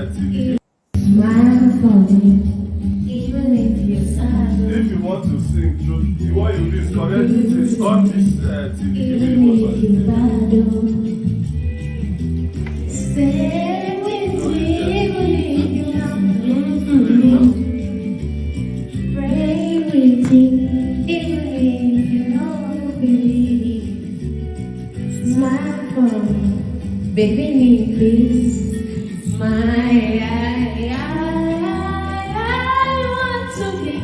TV. Smile for me, even if you're sad. If you want to sing, what you do is connect this, on this TV. Even if you're bad, stay with me, even if you're not for me. Pray with me, even if you don't believe. Smile for me, baby, me please. Smile. I want to be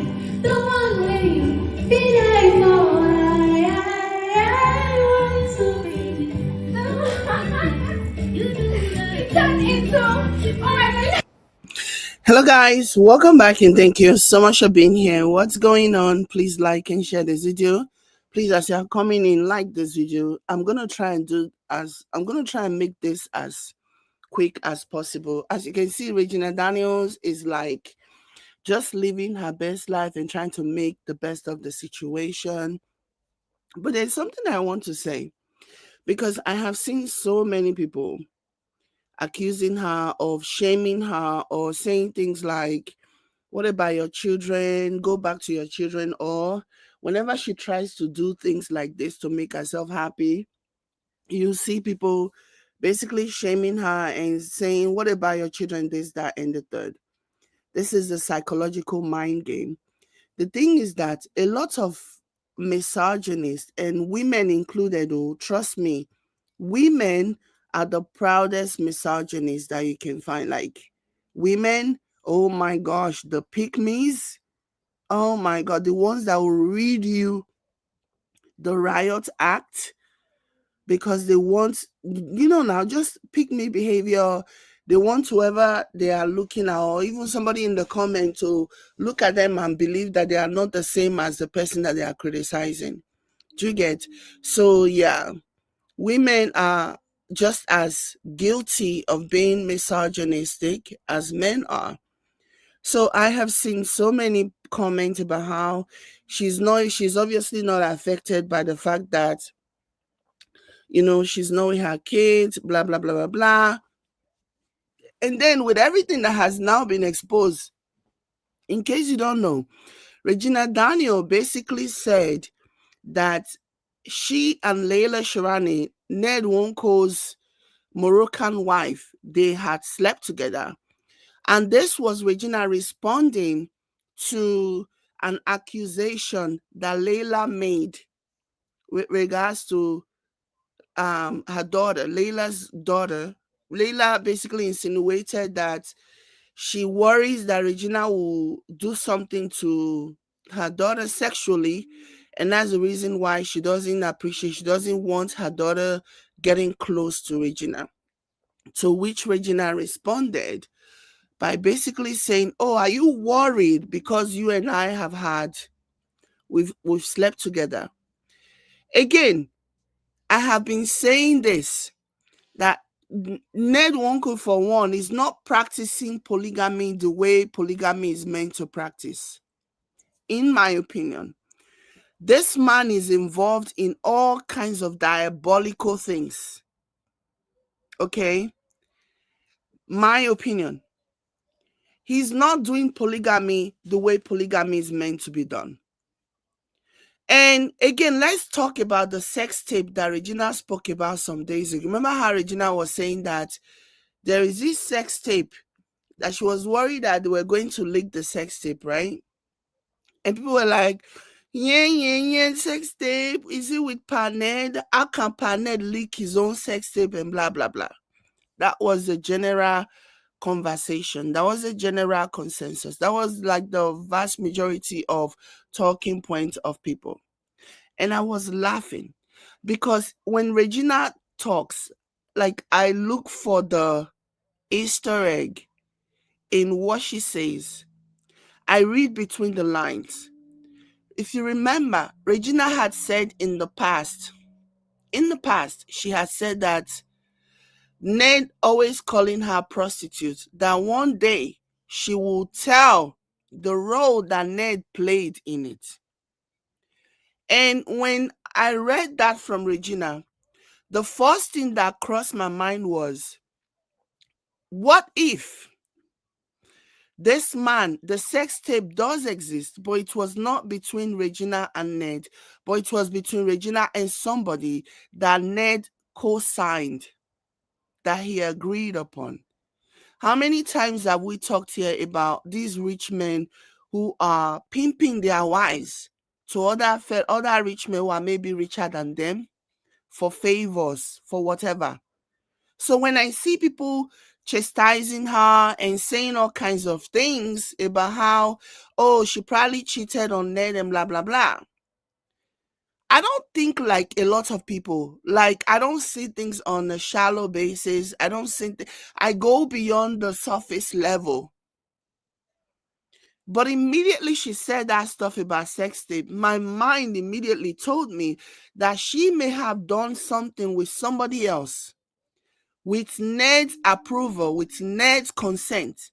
the one where you be there for. I want to be the one you do. Turn into. Oh my God. Hello guys, welcome back and thank you so much for being here. What's going on? Please like and share this video. Please, as you're coming in, like this video. I'm gonna try and make this as quick as possible. As you can see, Regina Daniels is like just living her best life and trying to make the best of the situation. But there's something I want to say, because I have seen so many people accusing her of shaming her or saying things like, what about your children? Go back to your children. Or whenever she tries to do things like this to make herself happy, you see people basically shaming her and saying, what about your children? This, that, and the third. This is the psychological mind game. The thing is that a lot of misogynists, and women included, oh, trust me, women are the proudest misogynists that you can find. Like, women, oh my gosh, the pick-me's, oh my God, the ones that will read you the riot act because they want, now just pick me behavior. They want whoever they are looking at, or even somebody in the comment, to look at them and believe that they are not the same as the person that they are criticizing. Do you get? So yeah, women are just as guilty of being misogynistic as men are. So I have seen so many comments about how she's obviously not affected by the fact that, she's knowing her kids, blah, blah, blah, blah, blah. And then with everything that has now been exposed, in case you don't know, Regina Daniel basically said that she and Laila Charani, Nwonko's Moroccan wife, they had slept together. And this was Regina responding to an accusation that Laila made with regards to her daughter, Layla's daughter. Laila basically insinuated that she worries that Regina will do something to her daughter sexually, and that's the reason why she doesn't want her daughter getting close to Regina. To which Regina responded by basically saying, oh, are you worried because you and I we've slept together? Again, I have been saying this, that Nwoko, for one, is not practicing polygamy the way polygamy is meant to practice. In my opinion, this man is involved in all kinds of diabolical things. Okay? My opinion. He's not doing polygamy the way polygamy is meant to be done. And again, let's talk about the sex tape that Regina spoke about some days ago. Remember how Regina was saying that there is this sex tape that she was worried that they were going to leak the sex tape, right? And people were like, yeah, sex tape. Is it with Paned? How can Paned leak his own sex tape and blah, blah, blah? That was the general conversation. That was a general consensus. That was like the vast majority of talking points of people. And I was laughing because when Regina talks, like, I look for the Easter egg in what she says. I read between the lines. If you remember, Regina had said in the past, she had said that Ned always calling her prostitute, that one day she will tell the role that Ned played in it. And when I read that from Regina, the first thing that crossed my mind was, what if This man, the sex tape does exist, but it was not between Regina and Ned, but it was between Regina and somebody that Ned co-signed, that he agreed upon. How many times have we talked here about these rich men who are pimping their wives to other rich men who are maybe richer than them for favors, for whatever? So when I see people chastising her and saying all kinds of things about how, oh, she probably cheated on Ned and blah, blah, blah, I don't think like a lot of people. Like, I don't see things on a shallow basis. I don't see I go beyond the surface level. But immediately she said that stuff about sex tape, my mind immediately told me that she may have done something with somebody else, with Ned's approval, with Ned's consent.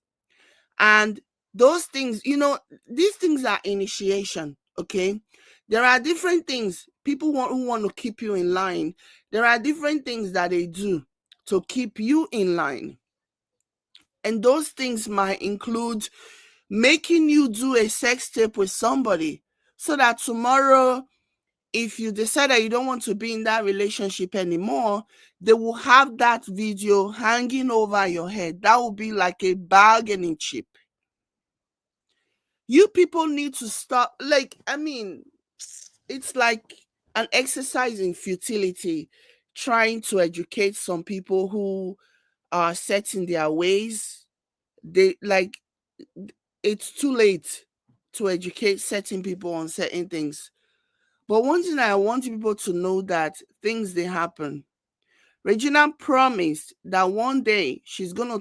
And those things, these things are initiation, okay? There are different things people who want to keep you in line. There are different things that they do to keep you in line. And those things might include making you do a sex tape with somebody so that tomorrow, if you decide that you don't want to be in that relationship anymore, they will have that video hanging over your head. That will be like a bargaining chip. You people need to stop. It's like an exercise in futility, trying to educate some people who are set in their ways. It's too late to educate certain people on certain things. But one thing I want people to know, that things they happen. Regina promised that one day she's going to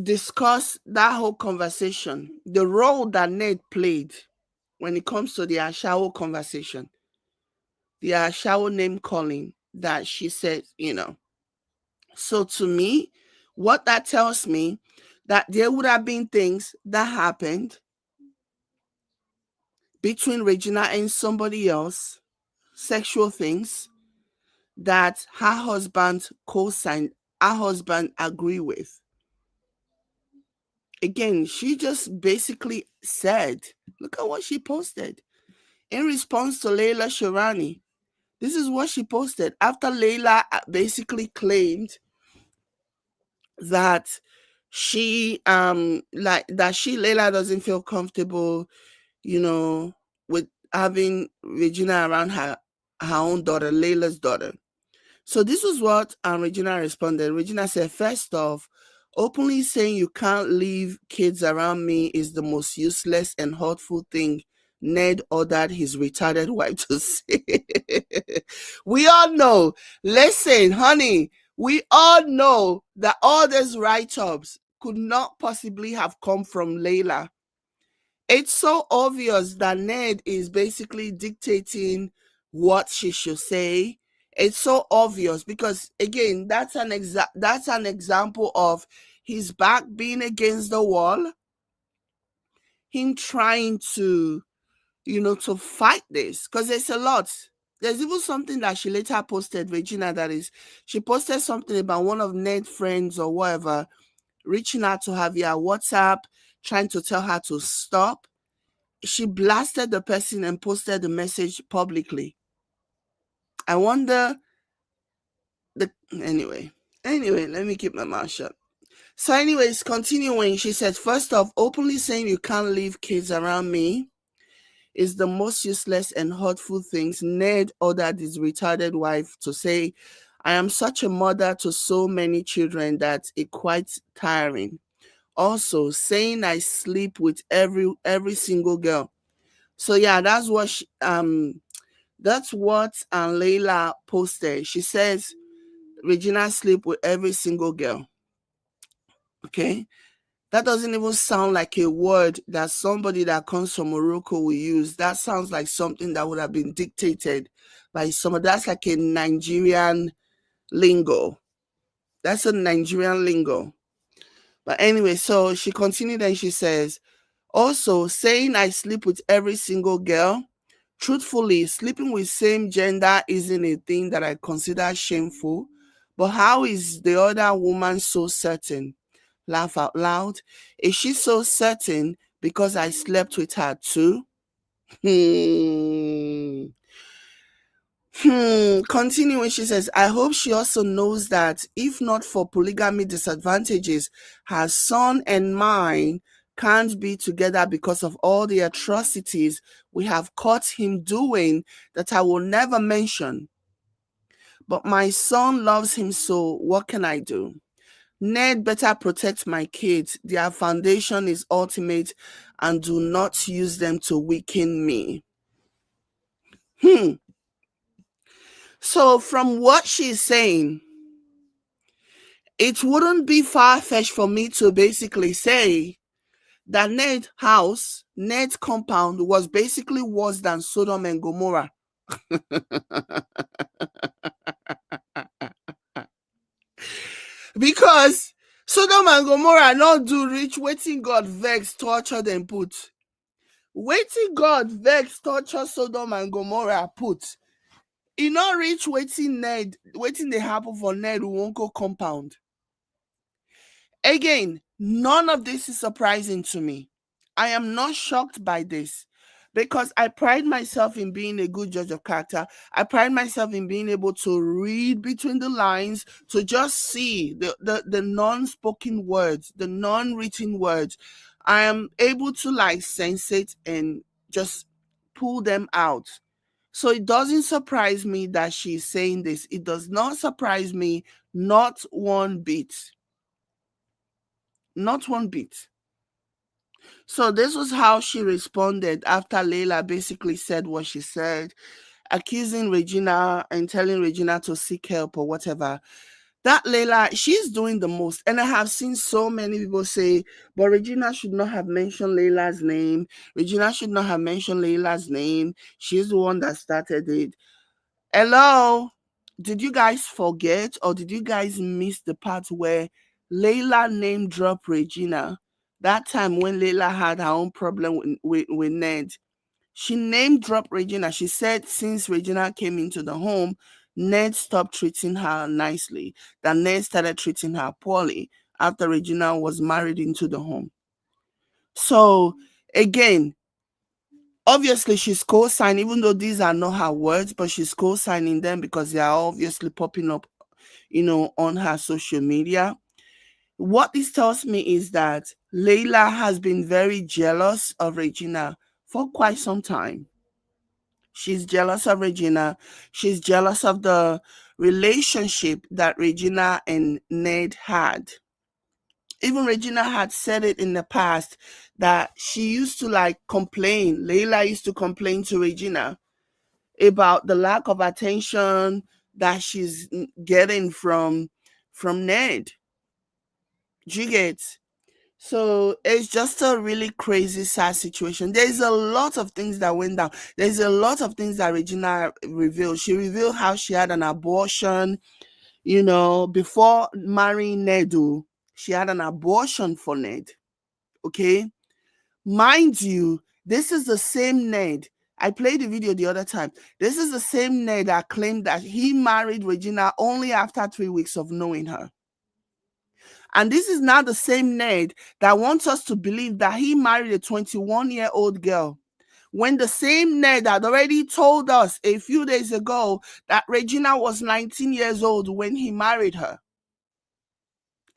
discuss that whole conversation, the role that Ned played when it comes to the Ashawo conversation, the Ashawo name calling that she said, So to me, what that tells me, that there would have been things that happened between Regina and somebody else, sexual things, that her husband co-signed, her husband agree with. Again, she just basically said, look at what she posted in response to Laila Charani. This is what she posted after Laila basically claimed that Laila doesn't feel comfortable, with having Regina around her own daughter, Laila's daughter. So this was what Regina responded. Regina said, first off, openly saying you can't leave kids around me is the most useless and hurtful thing Ned ordered his retarded wife to say. We all know, listen, honey, we all know that all these write-ups could not possibly have come from Laila. It's so obvious that Ned is basically dictating what she should say. It's so obvious because, again, that's an example of his back being against the wall, him trying to fight this, because there's a lot. There's even something that she later posted, Regina, that is, she posted something about one of Ned's friends or whatever reaching out to her via WhatsApp, trying to tell her to stop. She blasted the person and posted the message publicly. I wonder anyway, let me keep my mouth shut. So anyways, continuing, she said, first off, openly saying you can't leave kids around me is the most useless and hurtful things Ned ordered his retarded wife to say. I am such a mother to so many children that it's quite tiring. Also, saying I sleep with every single girl. So yeah, that's what Laila posted. She says Regina sleep with every single girl. Okay, that doesn't even sound like a word that somebody that comes from Morocco will use. That sounds like something that would have been dictated by somebody. That's like a Nigerian lingo. That's a Nigerian lingo. But anyway, so she continued and she says, also saying I sleep with every single girl. Truthfully, sleeping with same gender isn't a thing that I consider shameful, But how is the other woman so certain? Laugh out loud. Is she so certain because I slept with her too? Hmm. Continuing, she says, I hope she also knows that if not for polygamy disadvantages, her son and mine can't be together because of all the atrocities we have caught him doing that I will never mention. But my son loves him, so what can I do? Ned better protect my kids. Their foundation is ultimate, and do not use them to weaken me. So from what she's saying, it wouldn't be far-fetched for me to basically say that Ned's house, Ned's compound was basically worse than Sodom and Gomorrah. Because Sodom and Gomorrah not do reach waiting God vex, torture them put. Waiting God vex, torture Sodom and Gomorrah put. E not reach waiting they happen for Ned Nwoko compound. Again, none of this is surprising to me. I am not shocked by this because I pride myself in being a good judge of character. I pride myself in being able to read between the lines, to just see the non-spoken words, the non-written words. I am able to like sense it and just pull them out. So it doesn't surprise me that she's saying this. It does not surprise me, not one bit. Not one bit. So this was how she responded after Laila basically said what she said, accusing Regina and telling Regina to seek help or whatever. That Laila, she's doing the most. And I have seen so many people say, but Regina should not have mentioned Laila's name. Regina should not have mentioned Laila's name. She's the one that started it. Hello? Did you guys forget or did you guys miss the part where Laila name dropped Regina? That time when Laila had her own problem with Ned, she name dropped Regina. She said since Regina came into the home, Ned stopped treating her nicely. That Ned started treating her poorly after Regina was married into the home. So again, obviously she's co-signing, even though these are not her words, but she's co-signing them because they are obviously popping up, on her social media. What this tells me is that Laila has been very jealous of Regina for quite some time. She's jealous of Regina. She's jealous of the relationship that Regina and Ned had. Even Regina had said it in the past that she used to like complain. Laila used to complain to Regina about the lack of attention that she's getting from Ned. Do you get? So it's just a really crazy, sad situation. There's a lot of things that went down. There's a lot of things that Regina revealed. She revealed how she had an abortion, before marrying Nedu. She had an abortion for Ned. Okay? Mind you, this is the same Ned. I played the video the other time. This is the same Ned that claimed that he married Regina only after 3 weeks of knowing her. And this is now the same Ned that wants us to believe that he married a 21-year-old girl. When the same Ned had already told us a few days ago that Regina was 19 years old when he married her.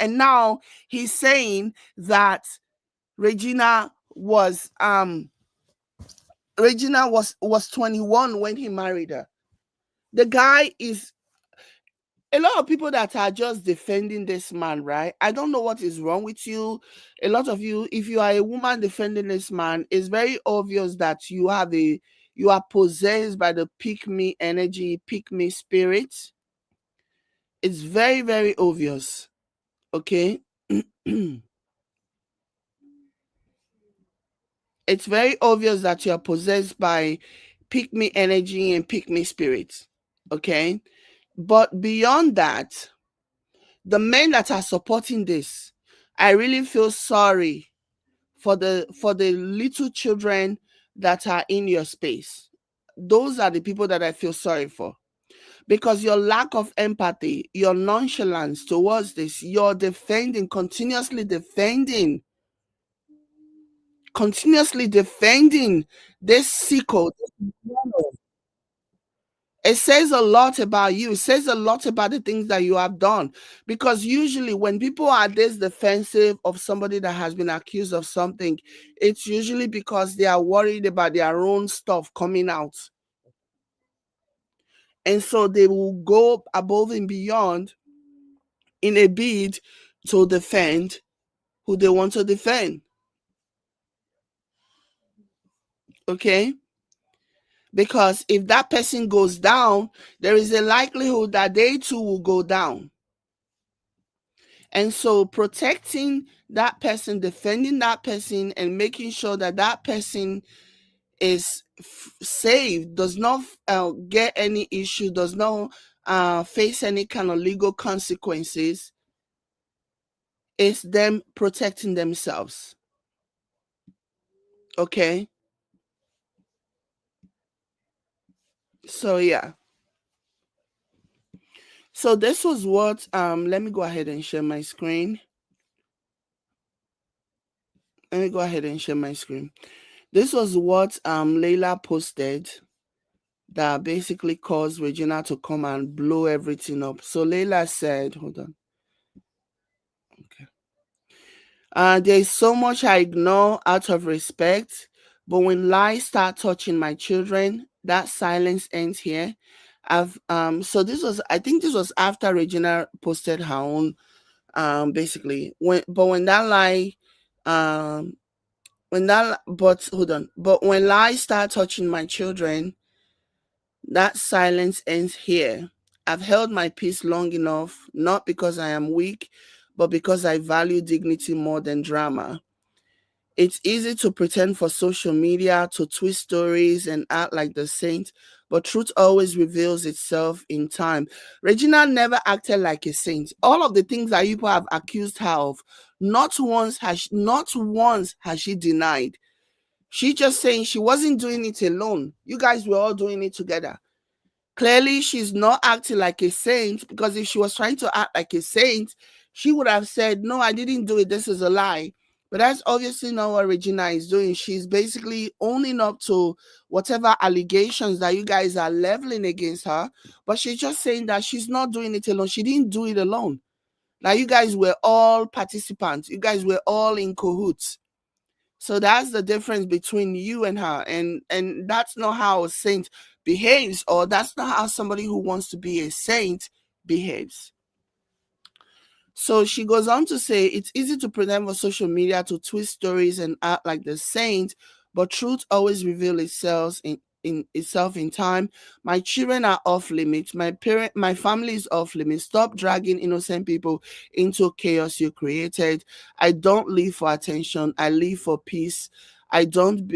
And now he's saying that Regina was 21 when he married her. The guy is a lot of people that are just defending this man, right? I don't know what is wrong with you. A lot of you, if you are a woman defending this man, it's very obvious that you are possessed by the pick me energy, pick me spirit. It's very, very obvious. Okay. It's very obvious that you're possessed by pick me energy and pick me spirit. Okay. But beyond that, the men that are supporting this, I really feel sorry for the little children that are in your space. Those are the people that I feel sorry for. because your lack of empathy, your nonchalance towards this, you're defending, continuously defending this sicko. It says a lot about you. It says a lot about the things that you have done. Because usually when people are this defensive of somebody that has been accused of something, it's usually because they are worried about their own stuff coming out. And so they will go above and beyond in a bid to defend who they want to defend. Okay? Because if that person goes down, there is a likelihood that they too will go down. And so protecting that person, defending that person, and making sure that that person is safe, does not get any issue, does not face any kind of legal consequences, is them protecting themselves. Okay? So, yeah. So this was what, let me go ahead and share my screen. This was what Laila posted that basically caused Regina to come and blow everything up. So Laila said, hold on. Okay. There's so much I ignore out of respect, but when lies start touching my children, that silence ends here. So this was, I think this was after Regina posted her own, basically when that lie, but when lies start touching my children, that silence ends here. I've held my peace long enough, not because I am weak, but because I value dignity more than drama. It's easy to pretend for social media, to twist stories and act like the saint, but truth always reveals itself in time. Regina never acted like a saint. All of the things that people have accused her of, not once has she denied. She just saying she wasn't doing it alone. You guys were all doing it together. Clearly, she's not acting like a saint, because if she was trying to act like a saint, she would have said, no, I didn't do it. This is a lie. But that's obviously not what Regina is doing. She's basically owning up to whatever allegations that you guys are leveling against her. But she's just saying that she's not doing it alone. She didn't do it alone. Now, you guys were all participants. You guys were all in cahoots. So that's the difference between you and her. And that's not how a saint behaves, or that's not how somebody who wants to be a saint behaves. So she goes on to say, it's easy to pretend for social media, to twist stories and act like the saint, but truth always reveals itself in time. My children are off limits. My family is off limits. Stop dragging innocent people into chaos you created. I don't live for attention. I live for peace. I don't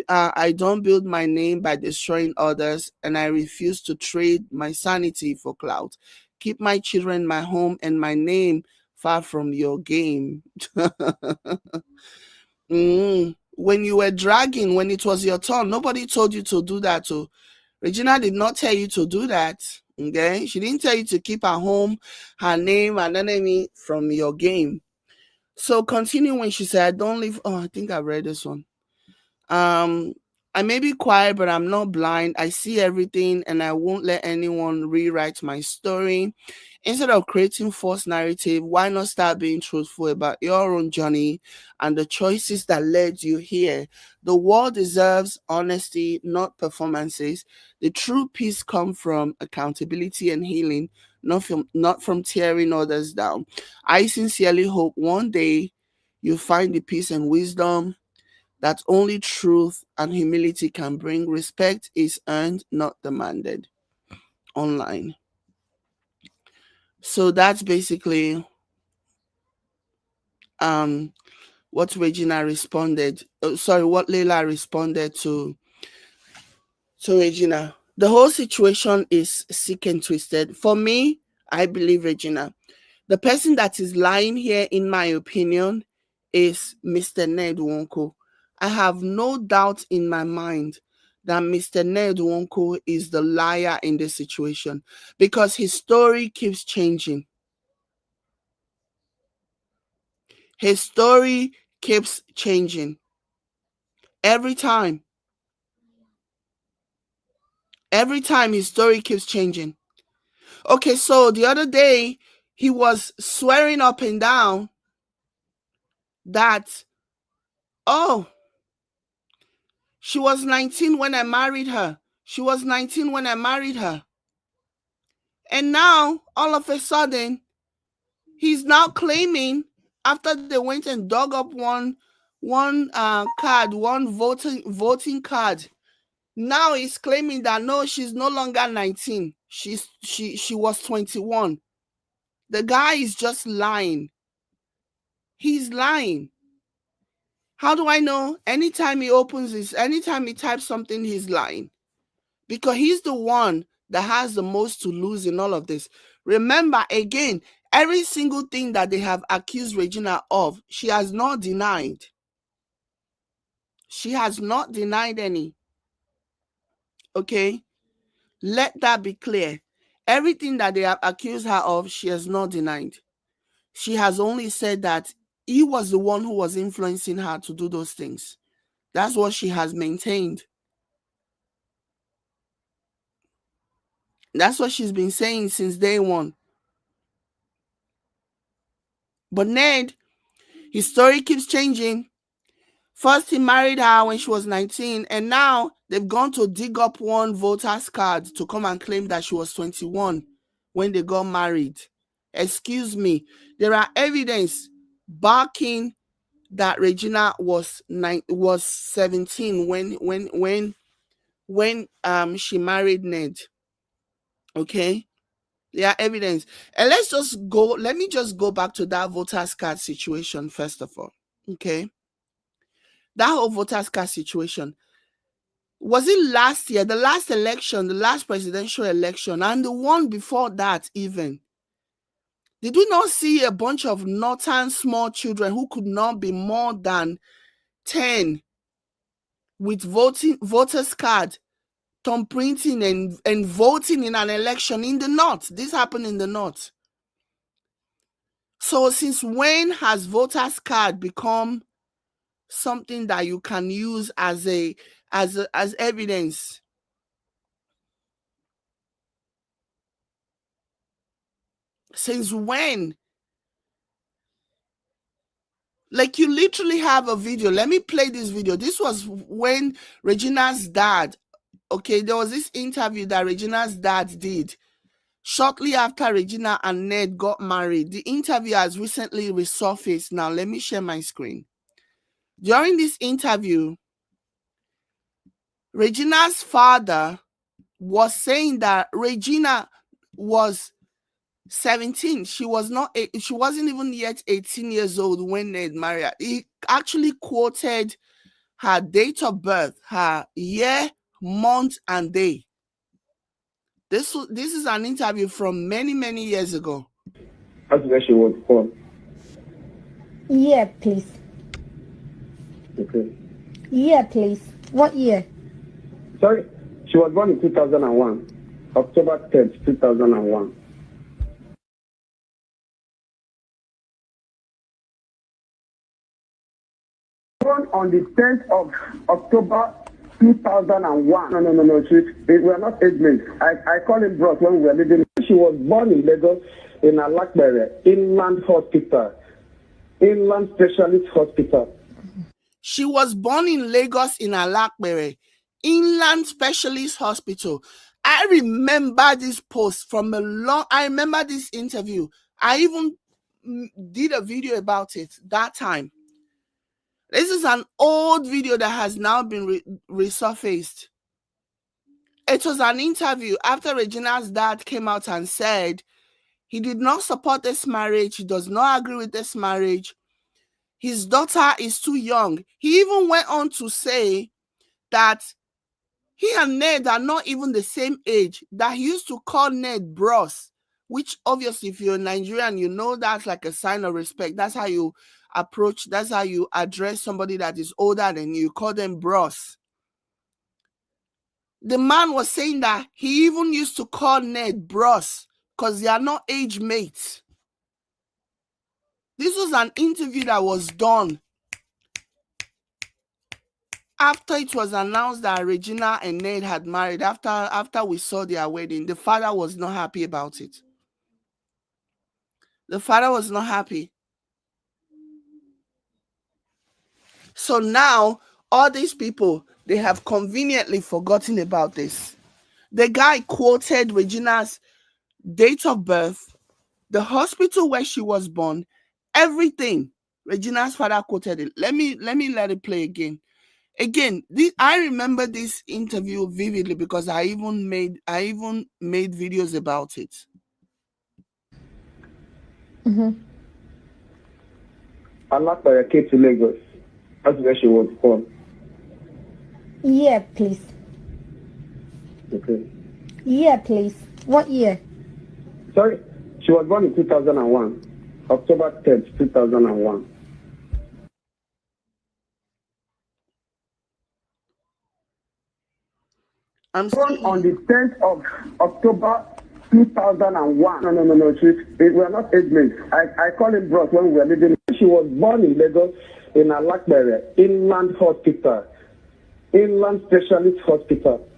build my name by destroying others, and I refuse to trade my sanity for clout. Keep my children, my home, and my name far from your game. When you were dragging, when it was your turn, nobody told you to do that. So Regina did not tell you to do that. Okay, she didn't tell you to keep her home, her name, and enemy from your game. So continuing, she said, I don't live. Oh, I think I read this one. I may be quiet, but I'm not blind. I see everything, and I won't let anyone rewrite my story. Instead of creating false narrative, why not start being truthful about your own journey and the choices that led you here? The world deserves honesty, not performances. The true peace comes from accountability and healing, not from tearing others down. I sincerely hope one day you find the peace and wisdom that only truth and humility can bring. Respect is earned, not demanded. Online. So that's basically what Regina responded. What Laila responded to Regina. The whole situation is sick and twisted. For me, I believe Regina. The person that is lying here, in my opinion, is Mr. Nwoko. I have no doubt in my mind that Mr. Ned Nwoko is the liar in this situation, because his story keeps changing. His story keeps changing every time. Every time his story keeps changing. Okay, so the other day he was swearing up and down that, oh, she was 19 when I married her. She was 19 when I married her. And now, all of a sudden, he's now claiming, after they went and dug up one card, one voting card, now he's claiming that no, she's no longer 19. She was 21. The guy is just lying. He's lying. How do I know? Anytime he types something, he's lying. Because he's the one that has the most to lose in all of this. Remember, again, every single thing that they have accused Regina of, she has not denied. She has not denied any. Okay? Let that be clear. Everything that they have accused her of, she has not denied. She has only said that he was the one who was influencing her to do those things. That's what she has maintained. That's what she's been saying since day one. But Ned, his story keeps changing. First, he married her when she was 19, and now they've gone to dig up one voter's card to come and claim that she was 21 when they got married. Excuse me, there are evidence backing that Regina was 17 when she married Ned. Okay, there are evidence, and let me just go back to that voter's card situation first of all. Okay, that whole voter's card situation, was it last year, the last election, the last presidential election, and the one before that even? Did we not see a bunch of northern small children who could not be more than 10 with voters card, thumbprinting and voting in an election in the north? This happened in the north. So since when has voters card become something that you can use as evidence? Since when? Like, you literally have a video. Let me play this video. This was when Regina's dad, okay, there was this interview that Regina's dad did shortly after Regina and Ned got married. The interview has recently resurfaced. Now, let me share my screen. During this interview, Regina's father was saying that Regina was 17. She wasn't even yet 18 years old when Ned married her. He actually quoted her date of birth, her year, month, and day. This is an interview from many, many years ago. That's where she was born. Year, please. Okay. Year, please. What year? Sorry, she was born in 2001, October 3rd, 2001. Born on the 10th of October 2001. No. We were not age mates. I call him bros when we were living. She was born in Lagos in Alakbere, Inland Hospital, Inland Specialist Hospital. She was born in Lagos in Alakbere, Inland Specialist Hospital. I remember this post from I remember this interview. I even did a video about it that time. This is an old video that has now been resurfaced. It was an interview after Regina's dad came out and said he did not support this marriage. He does not agree with this marriage. His daughter is too young. He even went on to say that he and Ned are not even the same age, that he used to call Ned bros, which obviously if you're Nigerian, you know that's like a sign of respect. That's how you approach, that's how you address somebody that is older than you. You call them bros. The man was saying that he even used to call Ned bros because they are not age mates. This was an interview that was done after it was announced that Regina and Ned had married. After we saw their wedding, the father was not happy about it. The father was not happy. So now, all these people, they have conveniently forgotten about this. The guy quoted Regina's date of birth, the hospital where she was born, everything. Regina's father quoted it. Let it play again. Again, I remember this interview vividly because I even made videos about it. Alakbere came to Lagos. That's where she was born. Year, please. Okay. Year, please. What year? Sorry, she was born in 2001, October 10th, 2001. I'm Born on the 10th of October 2001. No. We were not age mates. I call him bros when we were living. She was born in Lagos in Alakbere, Inland Hospital, Inland Specialist Hospital.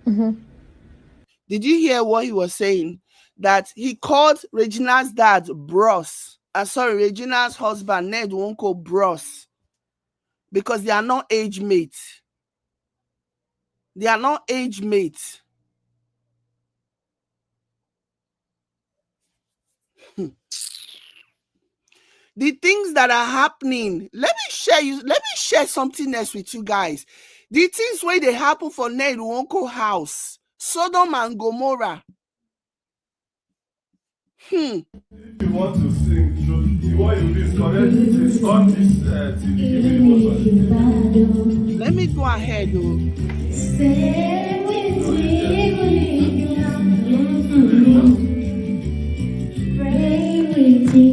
Did you hear what he was saying? That he called Regina's dad bros. Regina's husband, Ned Nwoko, bros. Because they are not age mates. They are not age mates. The things that are happening, let me share something else with you guys. The things where they happen for Ned Nwoko house, Sodom and Gomorrah. If you want to sing, the one you disconnect is on this TV. Let me go ahead, though. Stay with me when you're young. Pray with me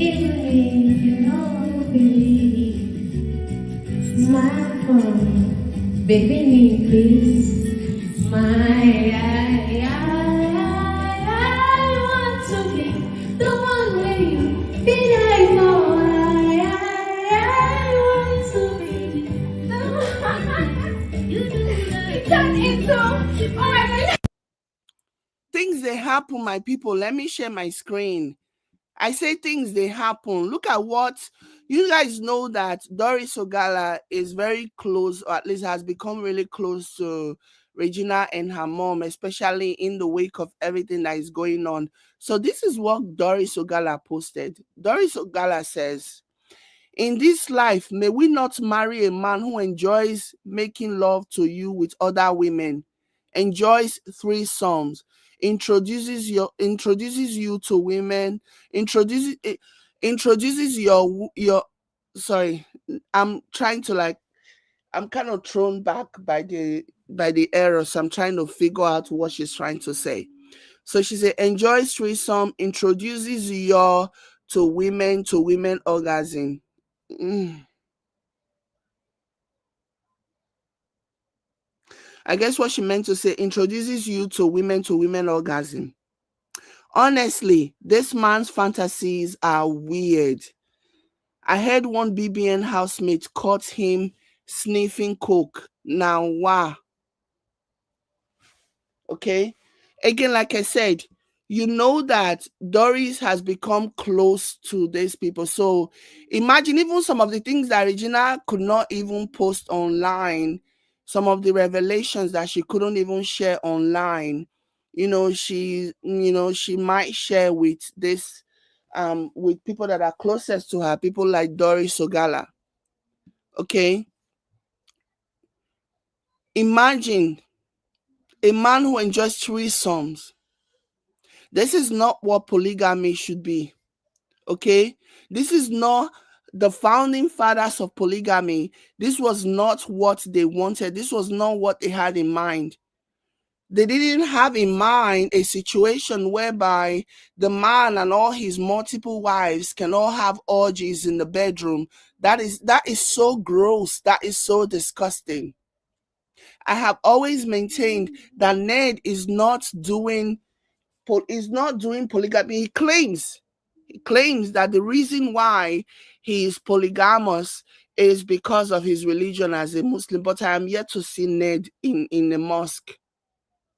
even if you don't believe. Smile for me, baby, please. I want to be the one where you be there for. I want to be the one you do. Turn into Things they happen, my people. Let me share my screen. I say things they happen. Look at what you guys know, that Doris Ogala is very close, or at least has become really close to Regina and her mom, especially in the wake of everything that is going on. So this is what Doris Ogala posted. Doris Ogala says, "In this life, may we not marry a man who enjoys making love to you with other women, enjoys threesomes, introduces you to women, introduces your sorry, I'm trying to I'm kind of thrown back by the error, so I'm trying to figure out what she's trying to say. So she said, enjoys threesome, introduces you to women orgasm. I guess what she meant to say, introduces you to women orgasm. Honestly, this man's fantasies are weird. I heard one BBN housemate caught him sniffing coke. Now, wow. Okay. Again, like I said, you know that Doris has become close to these people. So imagine even some of the things that Regina could not even post online, some of the revelations that she couldn't even share online, she might share with this with people that are closest to her, people like Doris Ogala. Okay. Imagine a man who enjoys threesomes. This is not what polygamy should be. Okay? This is not the founding fathers of polygamy. This was not what they wanted. This was not what they had in mind. They didn't have in mind a situation whereby the man and all his multiple wives can all have orgies in the bedroom. That is so gross. That is so disgusting. I have always maintained that Ned is not doing polygamy. He claims that the reason why he is polygamous is because of his religion as a Muslim. But I am yet to see Ned in a mosque.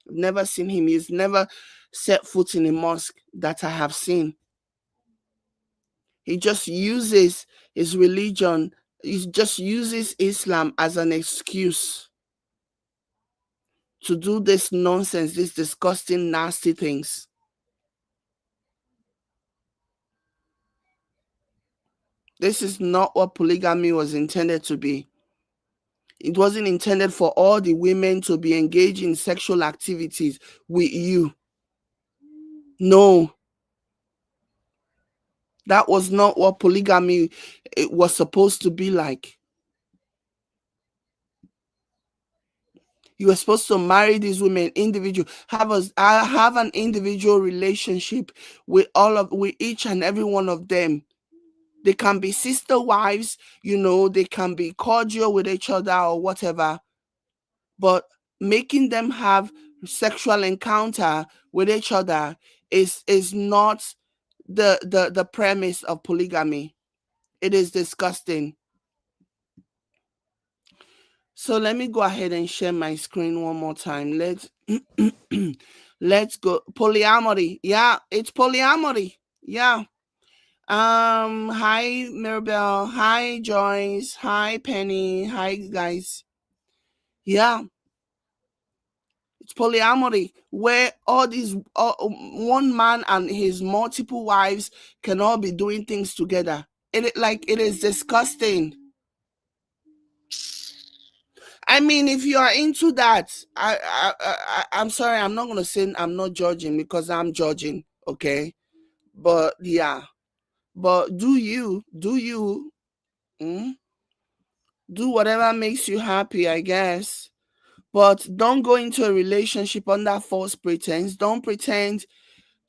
I've never seen him. He's never set foot in a mosque that I have seen. He just uses his religion. He just uses Islam as an excuse to do this nonsense, these disgusting, nasty things. This is not what polygamy was intended to be. It wasn't intended for all the women to be engaged in sexual activities with you. No. That was not what polygamy was supposed to be like. You were supposed to marry these women individual, have an individual relationship with each and every one of them. They can be sister wives, they can be cordial with each other or whatever. But making them have sexual encounter with each other is not the premise of polygamy. It is disgusting. So let me go ahead and share my screen one more time. Let's go. Polyamory. Yeah, it's polyamory. Yeah. Hi Mirabelle. Hi Joyce. Hi Penny. Hi guys. Yeah. It's polyamory, where all these one man and his multiple wives can all be doing things together. It is disgusting. I mean, if you are into that, I'm sorry, I'm not gonna say I'm not judging, because I'm judging, okay? But yeah, but do you do whatever makes you happy, I guess. But don't go into a relationship under false pretense. Don't pretend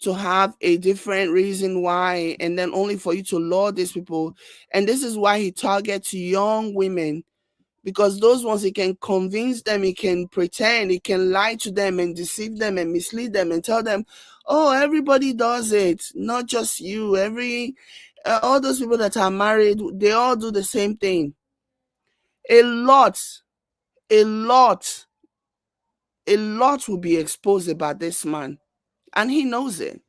to have a different reason why, and then only for you to lure these people. And this is why he targets young women, because those ones, he can convince them, he can pretend, he can lie to them and deceive them and mislead them and tell them, oh, everybody does it, not just you. All those people that are married, they all do the same thing. A lot will be exposed about this man, and he knows it.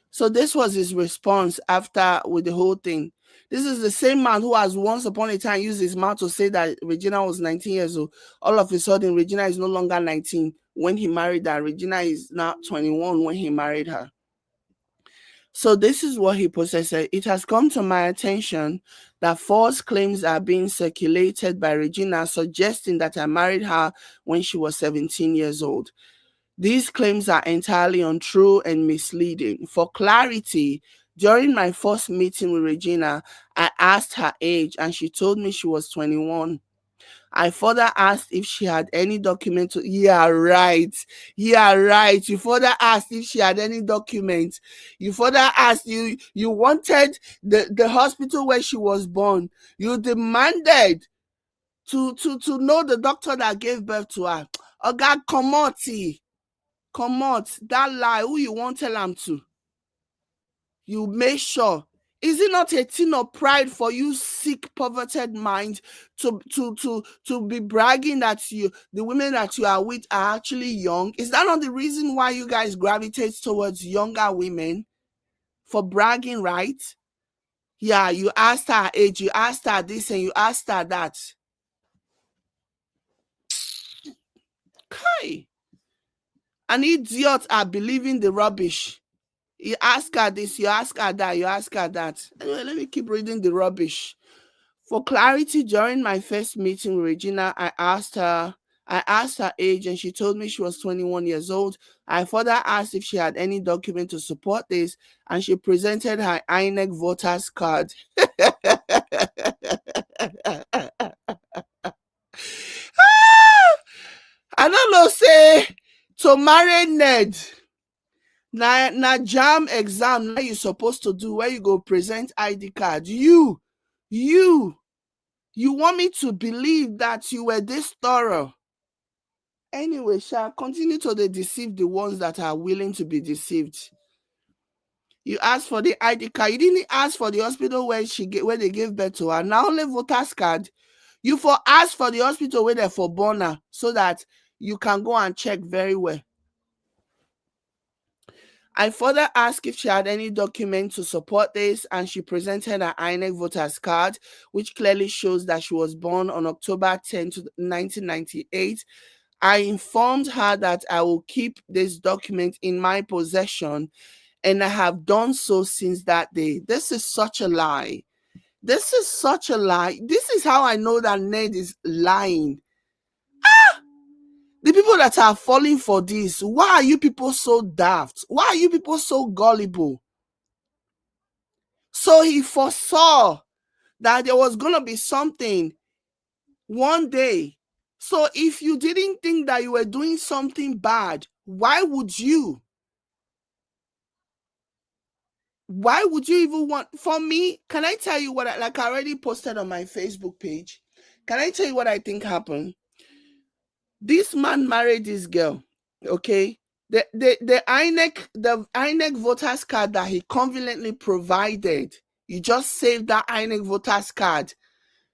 So this was his response after with the whole thing. This is the same man who has once upon a time used his mouth to say that Regina was 19 years old. All of a sudden, Regina is no longer 19 when he married her. Regina is now 21 when he married her. So this is what he possessed. It has come to my attention that false claims are being circulated by Regina, suggesting that I married her when she was 17 years old. These claims are entirely untrue and misleading. For clarity, during my first meeting with Regina, I asked her age and she told me she was 21. I further asked if she had any document. Yeah, right. You further asked if she had any document. You further asked, you wanted the hospital where she was born. You demanded to know the doctor that gave birth to her. Oh God, come out, that lie, who you won't tell them to. You make sure. Is it not a thing of pride for you sick, perverted mind to be bragging that the women that you are with are actually young? Is that not the reason why you guys gravitate towards younger women? For bragging, right? Yeah, you asked her age, you asked her this, and you asked her that. Kai. An idiot are believing the rubbish. You ask her this, you ask her that, you ask her that. Anyway, let me keep reading the rubbish. For clarity, during my first meeting with Regina, I asked her age and she told me she was 21 years old. I further asked if she had any document to support this, and she presented her Ly1ng voters card. I don't know, say, to marry Ned. Na jam exam now you supposed to do, where you go present ID card. You want me to believe that you were this thorough? Anyway, shall continue to deceive the ones that are willing to be deceived. You asked for the ID card. You didn't ask for the hospital where they gave birth to her. Now only voter's card. You for ask for the hospital where they for born her, so that you can go and check very well. I further asked if she had any document to support this, and she presented her INEC voter's card, which clearly shows that she was born on October 10, 1998. I informed her that I will keep this document in my possession, and I have done so since that day. This is such a lie. This is such a lie. This is how I know that Ned is lying. The people that are falling for this, why are you people so daft? Why are you people so gullible? So he foresaw that there was going to be something one day. So if you didn't think that you were doing something bad, why would you? Why would you even want? For me, can I tell you what I already posted on my Facebook page? Can I tell you what I think happened? This man married this girl, okay? The INEC voters card that he conveniently provided, you just saved that INEC voters card.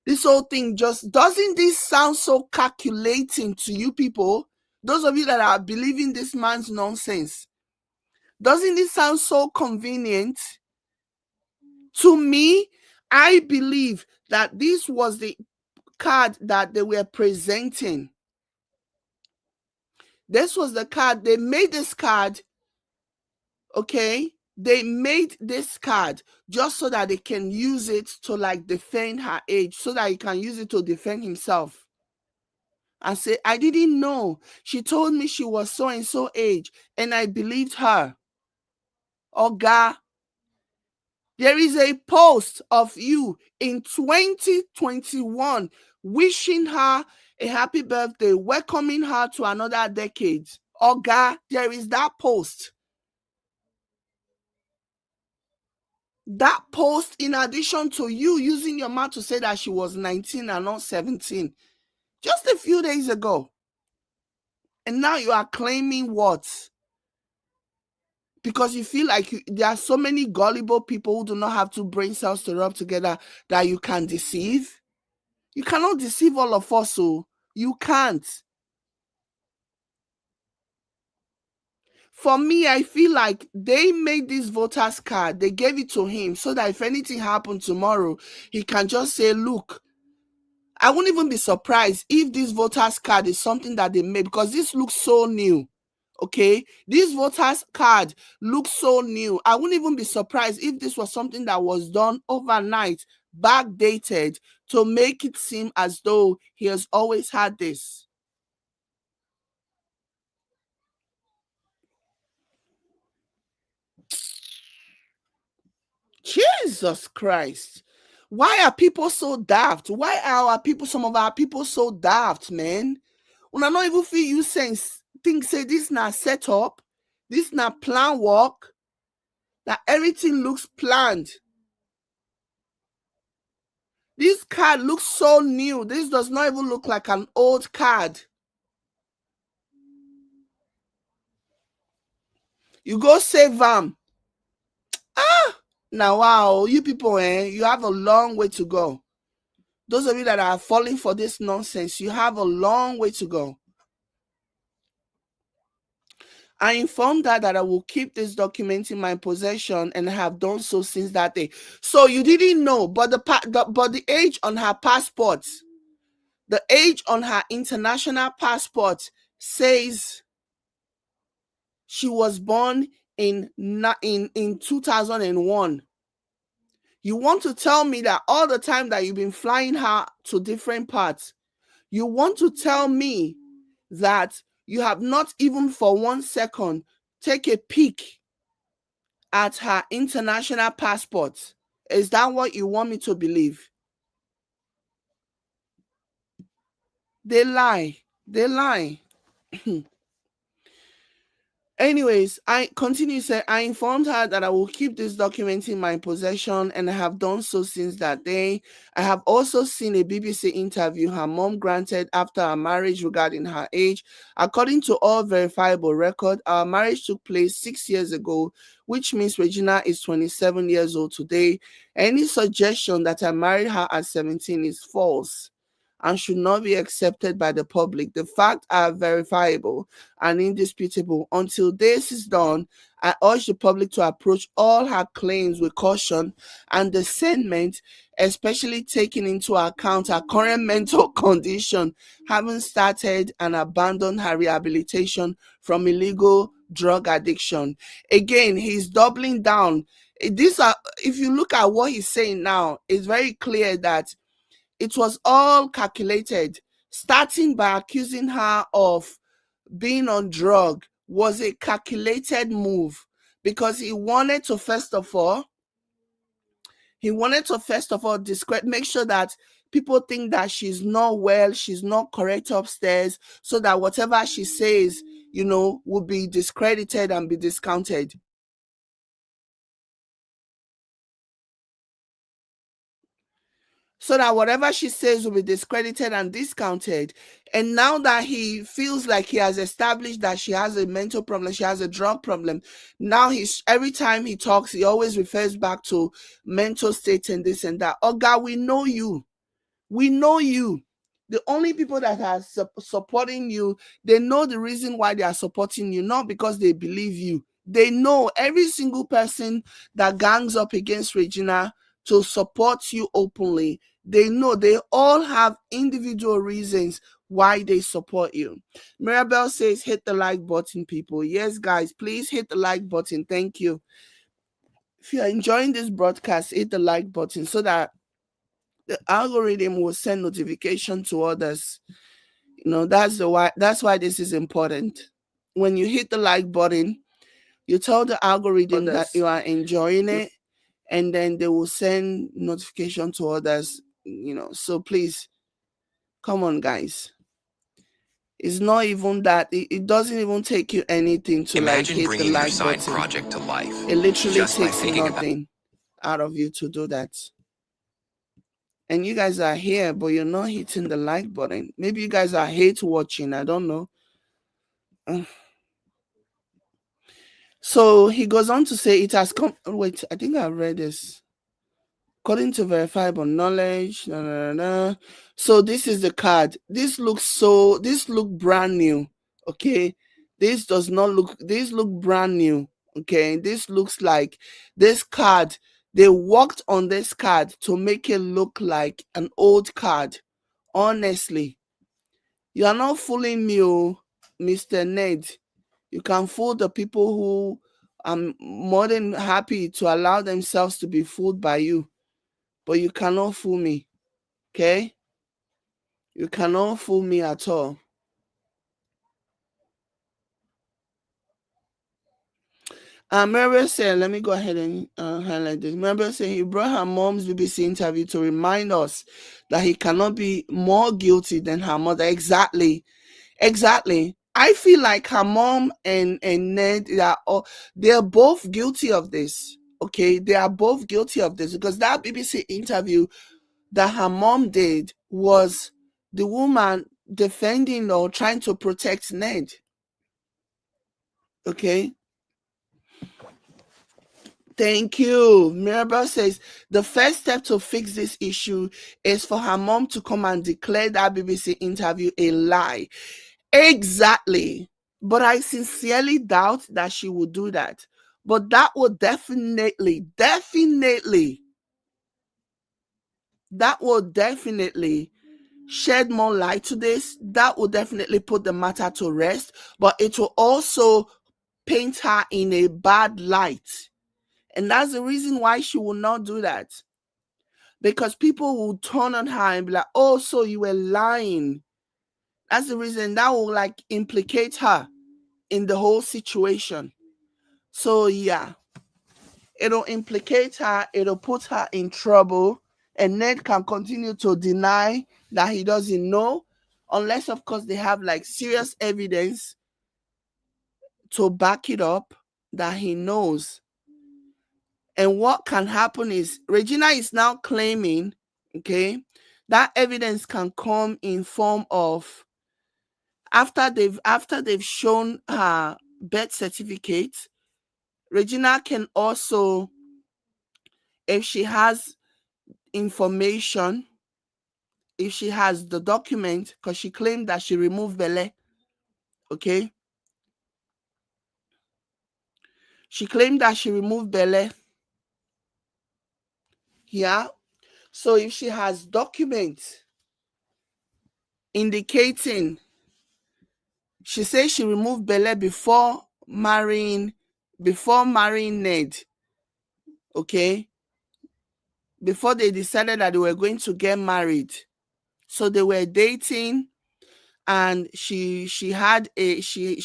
This whole thing just, doesn't this sound so calculating to you people? Those of you that are believing this man's nonsense. Doesn't this sound so convenient? To me, I believe that this was the card that they were presenting. This was the card. They made this card, okay? They made this card just so that they can use it to defend her age, so that he can use it to defend himself. And say, I didn't know. She told me she was so and so age, and I believed her. Oga, there is a post of you in 2021 wishing her a happy birthday, welcoming her to another decade. Oga, there is that post. That post, in addition to you using your mouth to say that she was 19 and not 17, just a few days ago. And now you are claiming what? Because you feel like there are so many gullible people who do not have two brain cells to rub together that you can deceive. You cannot deceive all of us, so you can't. For me, I feel like they made this voter's card. They gave it to him so that if anything happened tomorrow, he can just say, look, I wouldn't even be surprised if this voter's card is something that they made, because this looks so new. Okay, this voter's card looks so new. I wouldn't even be surprised if this was something that was done overnight, backdated, to make it seem as though he has always had this. Jesus Christ. Why are people so daft? Why are some of our people so daft, man? When I not even feel you saying things, say this not set up, this not plan work, that everything looks planned. This card looks so new. This does not even look like an old card. You go save them. Now, wow, you people, you have a long way to go. Those of you that are falling for this nonsense, you have a long way to go. I informed her that I will keep this document in my possession, and I have done so since that day. So you didn't know, but the age on her passport, the age on her international passport says she was born in 2001. You want to tell me that all the time that you've been flying her to different parts, you want to tell me that you have not even for 1 second take a peek at her international passport? Is that what you want me to believe? They lie. They lie. Anyways, I continue say I informed her that I will keep this document in my possession, and I have done so since that day. I have also seen a BBC interview her mom granted after our marriage regarding her age. According to all verifiable record, our marriage took place 6 years ago, which means Regina is 27 years old today. Any suggestion that I married her at 17 is false and should not be accepted by the public. The facts are verifiable and indisputable. Until this is done, I urge the public to approach all her claims with caution and discernment, especially taking into account her current mental condition, having started and abandoned her rehabilitation from illegal drug addiction. Again, he's doubling down. These are, if you look at what he's saying now, it's very clear that it was all calculated. Starting by accusing her of being on drug was a calculated move, because he wanted to first of all make sure that people think that she's not well, she's not correct upstairs, so that whatever she says, will be discredited and be discounted. So that whatever she says will be discredited and discounted. And now that he feels like he has established that she has a mental problem, she has a drug problem, now every time he talks, he always refers back to mental state and this and that. Oh God, we know you. We know you. The only people that are supporting you, they know the reason why they are supporting you, not because they believe you. They know every single person that gangs up against Regina to support you openly. They know they all have individual reasons why they support you. Mirabelle says, hit the like button, people. Yes, guys, please hit the like button. Thank you. If you're enjoying this broadcast, hit the like button so that the algorithm will send notification to others. That's why this is important. When you hit the like button, you tell the algorithm that you are enjoying it, and then they will send notification to others. So please, come on, guys. It's not even that. It doesn't even take you anything to Imagine hit bringing the your like side button. project to life. It literally just by takes thinking nothing out of you to do that. And you guys are here, but you're not hitting the like button. Maybe you guys are hate watching. I don't know. So he goes on to say it has come. Wait, I think I read this. According to verifiable knowledge. So this is the card. This look brand new. Okay. This look brand new. Okay. This looks like this card. They worked on this card to make it look like an old card. Honestly, you are not fooling me, Mr. Ned. You can fool the people who are more than happy to allow themselves to be fooled by you. But you cannot fool me. Okay? You cannot fool me at all. Mary said, let me go ahead and highlight this. Mary said he brought her mom's BBC interview to remind us that he cannot be more guilty than her mother. Exactly. I feel like her mom and Ned, they're both guilty of this. Okay, they are both guilty of this, because that BBC interview that her mom did was the woman defending or trying to protect Ned. Okay. Thank you. Mirabelle says the first step to fix this issue is for her mom to come and declare that BBC interview a lie. Exactly. But I sincerely doubt that she would do that. But that would definitely shed more light to this. That will definitely put the matter to rest. But it will also paint her in a bad light. And that's the reason why she will not do that. Because people will turn on her and be like, oh, so you were lying. That's the reason that will implicate her in the whole situation. So yeah, it'll implicate her, it'll put her in trouble, and Ned can continue to deny that he doesn't know, unless of course they have serious evidence to back it up that he knows. And what can happen is Regina is now claiming, okay, that evidence can come in form of after they've shown her birth certificate. Regina can also, if she has information, if she has the document, because she claimed that she removed Bele, okay? She claimed that she removed Bele. Yeah. So if she has documents indicating, she says she removed Bele before marrying Ned, okay? Before they decided that they were going to get married. So they were dating, and she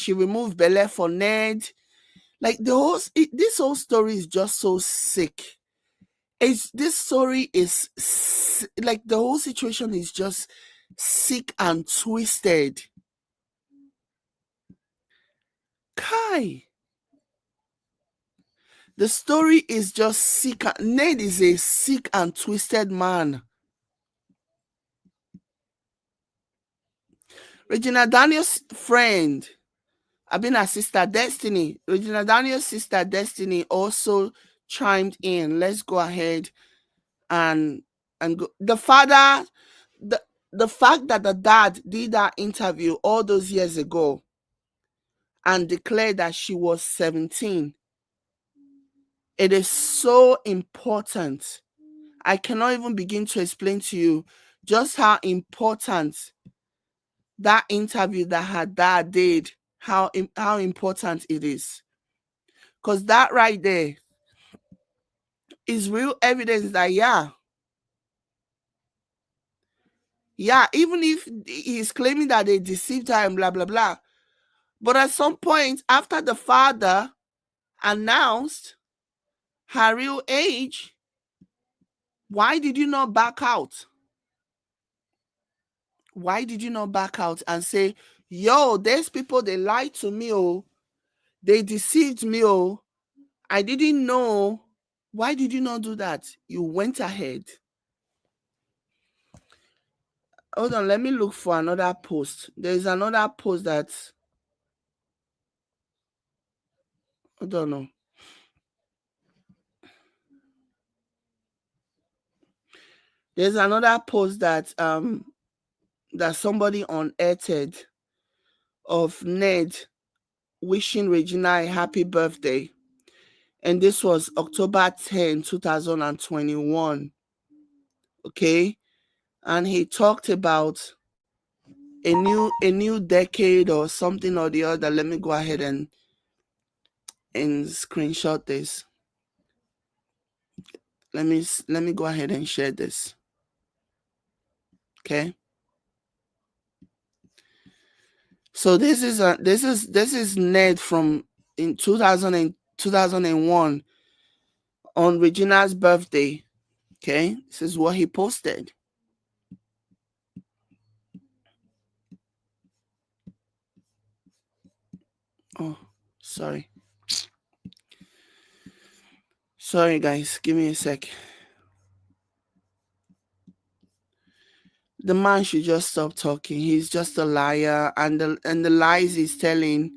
removed Bele for Ned. Like this whole story is just so sick. This story is like the whole situation is just sick and twisted. Kai. The story is just sick. Ned is a sick and twisted man. Regina Daniel's friend, her sister Destiny. Regina Daniel's sister Destiny also chimed in. Let's go ahead and go. The father, the fact that the dad did that interview all those years ago and declared that she was 17, it is so important. I cannot even begin to explain to you just how important that interview that her dad did, how important it is. Because that right there is real evidence that, even if he's claiming that they deceived her and blah, blah, blah. But at some point, after the father announced her real age, why did you not back out? Why did you not back out and say, yo, there's people, they lied to me, oh, they deceived me, oh, I didn't know. Why did you not do that? You went ahead. Hold on, let me look for another post. There's another post that, I don't know. There's another post that that somebody unearthed of Ned wishing Regina a happy birthday. And this was October 10, 2021. Okay. And he talked about a new decade or something or the other. Let me go ahead and screenshot this. Let me go ahead and share this. Okay. So this is Ned from in 2001 on Regina's birthday. Okay, this is what he posted. Oh, sorry. Sorry, guys. Give me a sec. The man should just stop talking. He's just a liar, and the lies he's telling,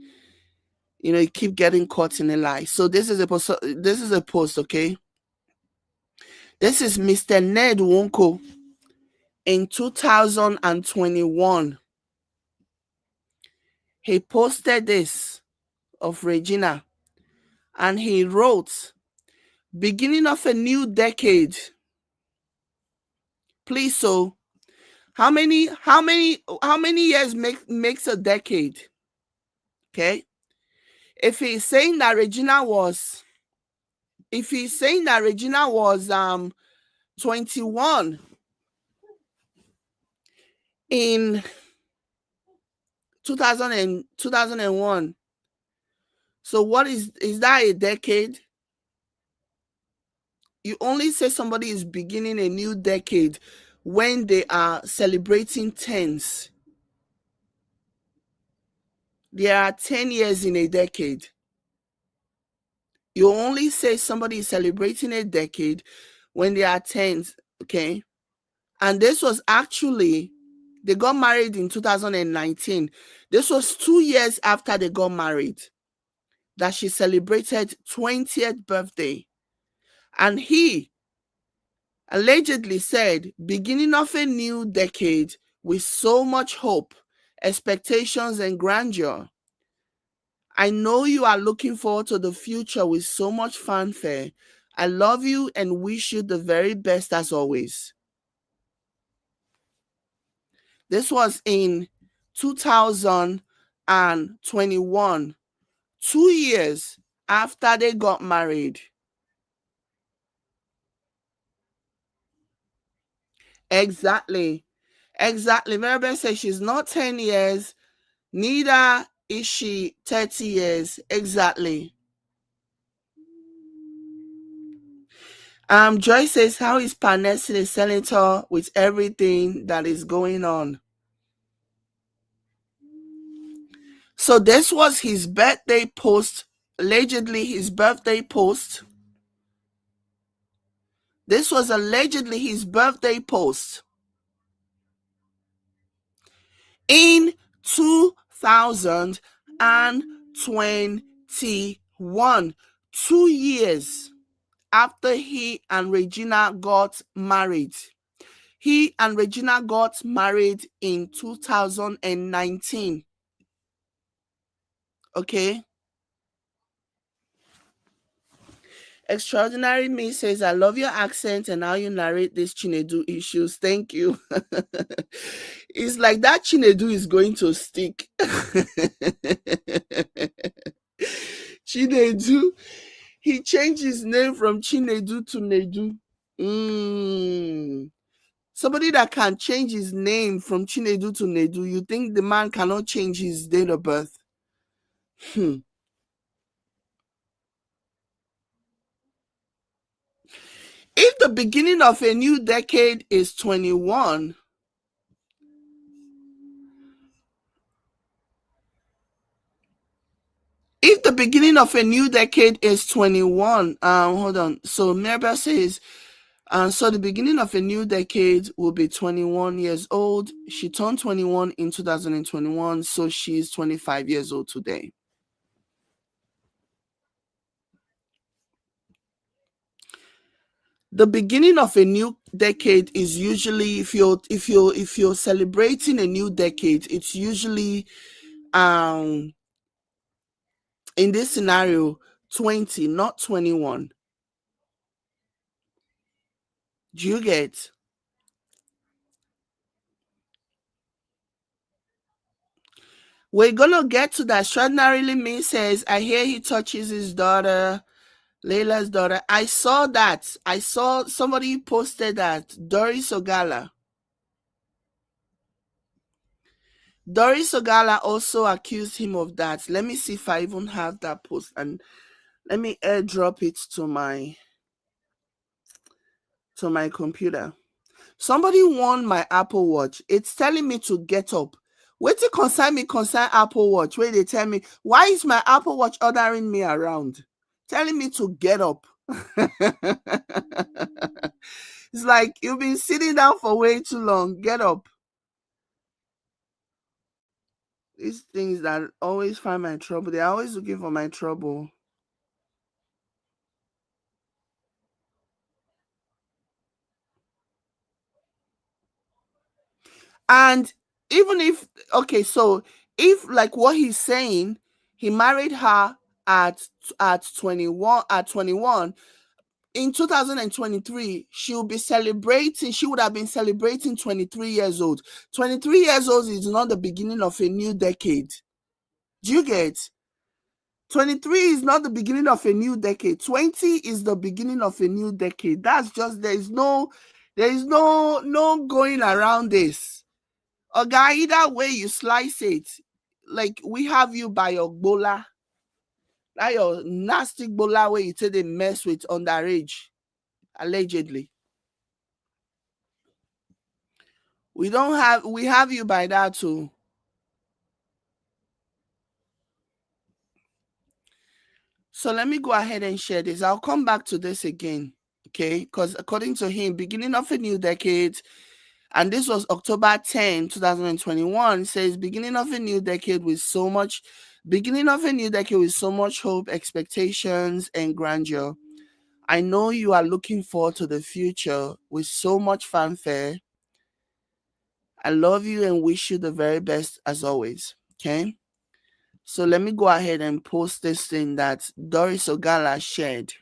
you keep getting caught in a lie. So this is a post. Okay. This is Mr. Ned Nwoko in 2021. He posted this of Regina, and he wrote, beginning of a new decade. Please, so how many years makes a decade? Okay. If he's saying that Regina was 21 in 2001, so what is that a decade? You only say somebody is beginning a new decade when they are celebrating tens. there are 10 years in a decade. You only say somebody is celebrating a decade when they are 10, okay? And this was actually, they got married in 2019. This was 2 years after they got married that she celebrated 20th birthday. And he allegedly said, beginning of a new decade with so much hope, expectations, and grandeur. I know you are looking forward to the future with so much fanfare. I love you and wish you the very best as always. This was in 2021, 2 years after they got married. Exactly. Exactly. Maribel says she's not 10 years, neither is she 30 years. Exactly. Joy says, how is Panessa a senator with everything that is going on? So this was his birthday post, allegedly his birthday post. This was allegedly his birthday post in 2021, 2 years after he and Regina got married. He and Regina got married in 2019. Okay. Extraordinary Me says, I love your accent and how you narrate these Chinedu issues. Thank you. It's like that Chinedu is going to stick. Chinedu, he changed his name from Chinedu to Nedu. Somebody that can change his name from Chinedu to Nedu, you think the man cannot change his date of birth? If the beginning of a new decade is 21, if the beginning of a new decade is 21, hold on. So Maribel says, so the beginning of a new decade will be 21 years old. She turned 21 in 2021, so she's 25 years old today. The beginning of a new decade is usually, if you're celebrating a new decade, it's usually in this scenario 20, not 21. Do you get? We're gonna get to that. Extraordinarily Me says, I hear he touches his daughter, Laila's daughter. I saw that. I saw somebody posted that. Doris Ogala. Doris Ogala also accused him of that. Let me see if I even have that post, and let me airdrop it to my computer. Somebody won my Apple Watch. It's telling me to get up. Wait till concern Apple Watch. Where they tell me, why is my Apple Watch ordering me around? Telling me to get up. It's like, you've been sitting down for way too long. Get up. These things that always find my trouble, they're always looking for my trouble. And even if, okay, so if like what he's saying, he married her at 21, in 2023, she would have been celebrating 23 years old. 23 years old is not the beginning of a new decade. Do you get? 23 is not the beginning of a new decade. 20 is the beginning of a new decade. That's just, there is no going around this. Okay, either way you slice it, like we have you by your gbola. That your nasty gbola where you say they mess with underage, allegedly. We have you by that too. So let me go ahead and share this. I'll come back to this again, okay? Because according to him, beginning of a new decade, and this was October 10, 2021, says beginning of a new decade with so much hope, expectations, and grandeur. I know you are looking forward to the future with so much fanfare. I love you and wish you the very best as always. Okay? So let me go ahead and post this thing that Doris Ogala shared.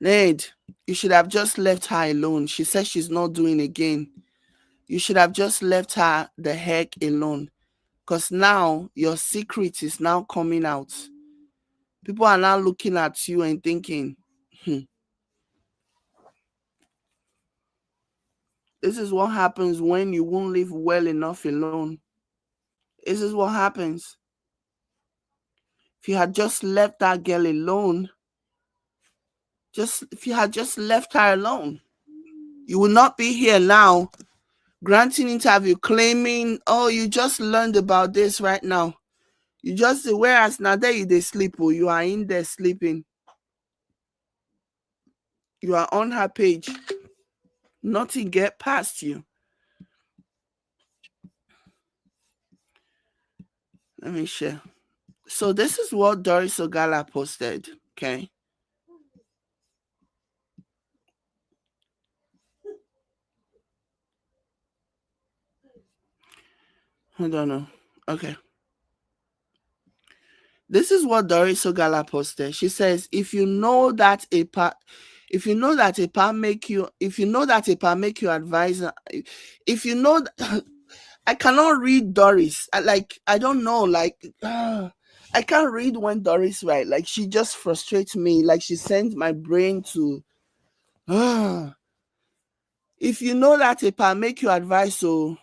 Ned, you should have just left her alone. She says she's not doing again. You should have just left her the heck alone. Because now your secret is now coming out. People are now looking at you and thinking, this is what happens when you won't live well enough alone. This is what happens. If you had just left that girl alone, if you had just left her alone, you would not be here now granting interview, claiming, oh, you just learned about this right now. You just, whereas now there you they sleep, or you are in there sleeping. You are on her page. Nothing get past you. Let me share. So this is what Doris Ogala posted, okay? I don't know. Okay. This is what Doris Ogala posted. She says, if you know that a pa make you advisor, if you know that, I cannot read Doris. I don't know, I can't read when Doris write. Like, she just frustrates me. Like, she sends my brain to if you know that a pa make you advise, so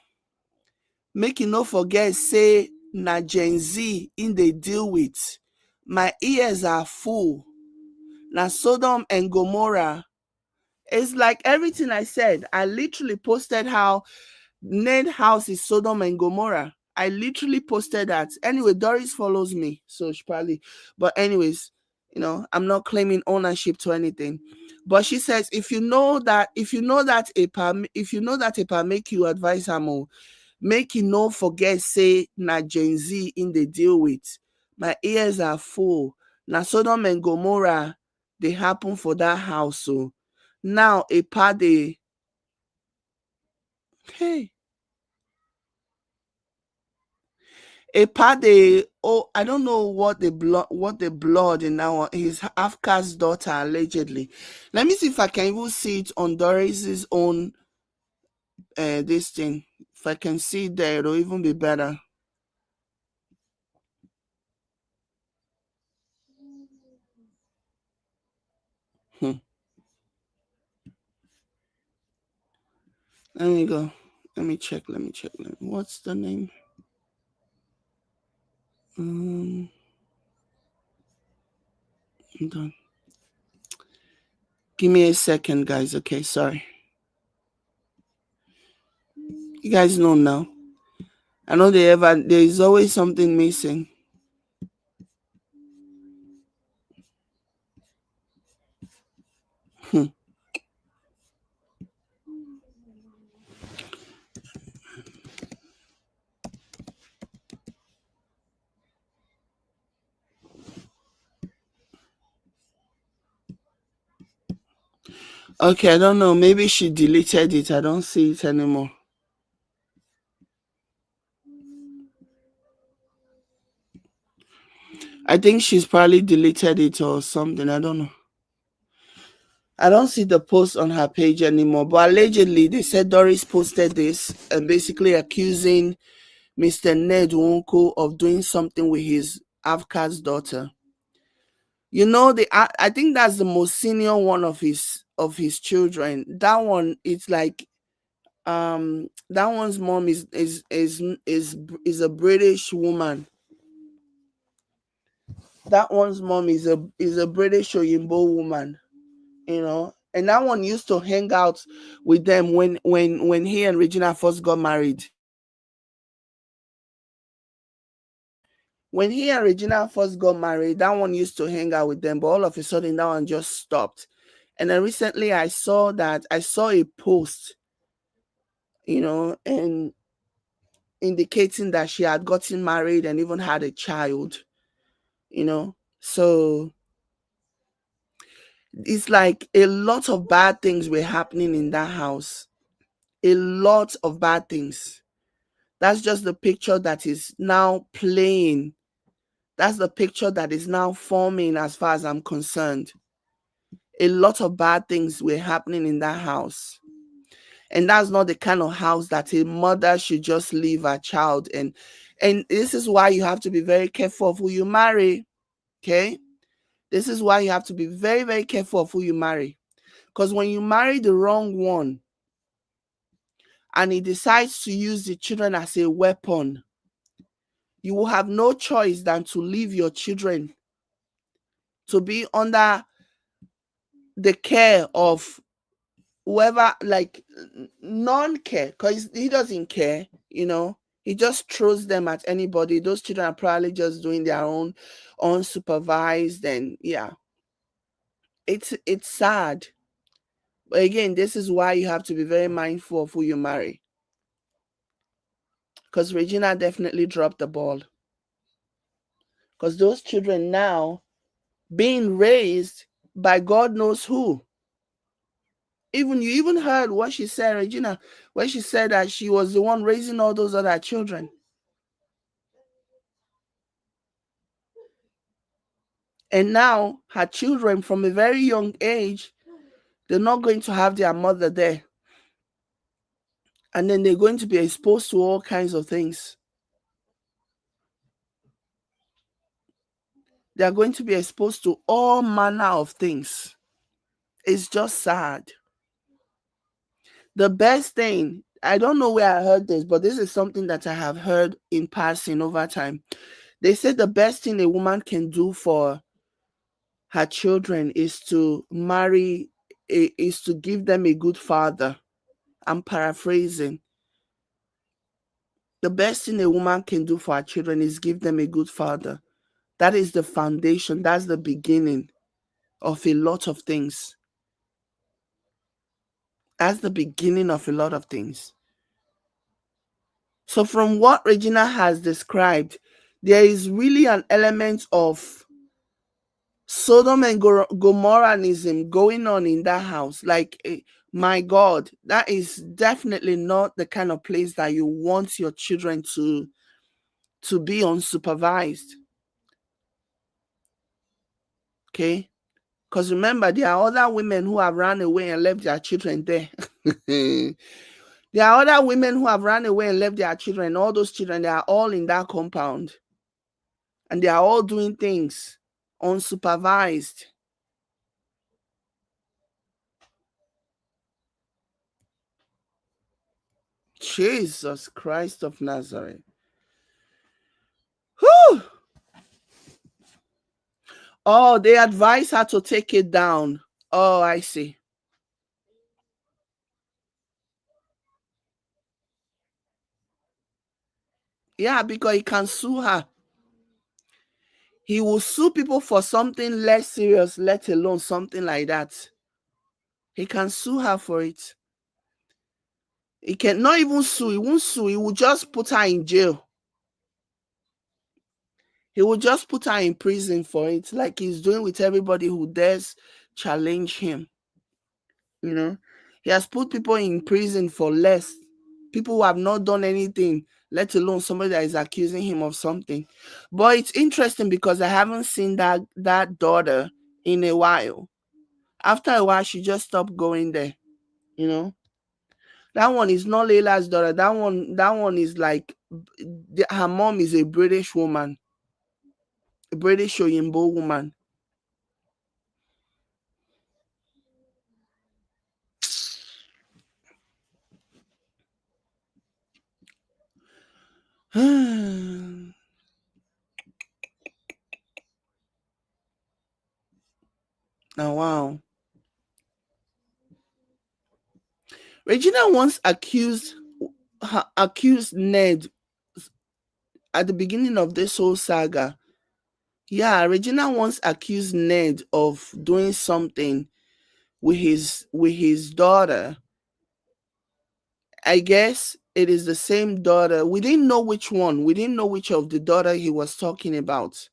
make you no forget, say na Gen Z in they deal with. My ears are full. Na Sodom and Gomorrah. It's like everything I said. I literally posted how Ned house is Sodom and Gomorrah. I literally posted that. Anyway, Doris follows me, so she probably. But anyways, I'm not claiming ownership to anything. But she says, if you know that a make you advise her more, make you no forget, say na Gen Z in the deal with. My ears are full. Na Sodom and Gomorrah, they happen for that house. So now a party. Hey. A party, I don't know what the blood in now his half-caste daughter allegedly. Let me see if I can even see it on Doris's own this thing. If I can see it there, it'll even be better. Let me go. Let me check. What's the name? I'm done. Give me a second, guys. Okay, sorry. You guys know now. I know there is always something missing. Okay, I don't know. Maybe she deleted it. I don't see it anymore. I think she's probably deleted it or something. I don't know. I don't see the post on her page anymore. But allegedly, they said Doris posted this and basically accusing Mr. Ned Nwoko of doing something with his half-caste daughter. I think that's the most senior one of his children. That one, it's like that one's mom is a British woman. That one's mom is a British Oyinbo woman, and that one used to hang out with them when he and Regina first got married. when he and Regina first got married, that one used to hang out with them, but all of a sudden that one just stopped. And then recently I saw a post, and indicating that she had gotten married and even had a child, So it's like a lot of bad things were happening in that house. A lot of bad things. That's just the picture that is now playing. That's the picture that is now forming as far as I'm concerned. A lot of bad things were happening in that house. And that's not the kind of house that a mother should just leave her child in. And this is why you have to be very careful of who you marry. Okay? This is why you have to be very, very careful of who you marry. Because when you marry the wrong one and he decides to use the children as a weapon, you will have no choice than to leave your children to be under the care of whoever, like non-care, because he doesn't care, he just throws them at anybody. Those children are probably just doing their own unsupervised, and yeah, it's sad. But again, this is why you have to be very mindful of who you marry, because Regina definitely dropped the ball, because those children now being raised by God knows who. You even heard what she said, Regina, when she said that she was the one raising all those other children. And now her children from a very young age, they're not going to have their mother there. And then they're going to be exposed to all kinds of things. They are going to be exposed to all manner of things. It's just sad. The best thing, I don't know where I heard this, but this is something that I have heard in passing over time. They said the best thing a woman can do for her children is to is to give them a good father. I'm paraphrasing. The best thing a woman can do for her children is give them a good father. That is the foundation. That's the beginning of a lot of things. That's the beginning of a lot of things. So from what Regina has described, there is really an element of Sodom and Gomorrahism going on in that house. Like, my God, that is definitely not the kind of place that you want your children to be unsupervised. Okay? Because remember, there are other women who have run away and left their children there. There are other women who have run away and left their children. All those children, they are all in that compound. And they are all doing things unsupervised. Jesus Christ of Nazareth. Whew. Oh, they advise her to take it down. Oh, I see. Yeah, because he can sue her. He will sue people for something less serious, let alone something like that. He can sue her for it. He can not even sue. He won't sue. He will just put her in jail. He will just put her in prison for it, like he's doing with everybody who dares challenge him. He has put people in prison for less. People who have not done anything, let alone somebody that is accusing him of something. But it's interesting because I haven't seen that daughter in a while. After a while, she just stopped going there. That one is not Laila's daughter. That one is like her mom is a British woman, a British Oyinbo woman. Now, wow. Regina once accused Ned at the beginning of this whole saga, yeah, Regina once accused Ned of doing something with his daughter. I guess it is the same daughter. We didn't know which one. We didn't know which of the daughter he was talking about.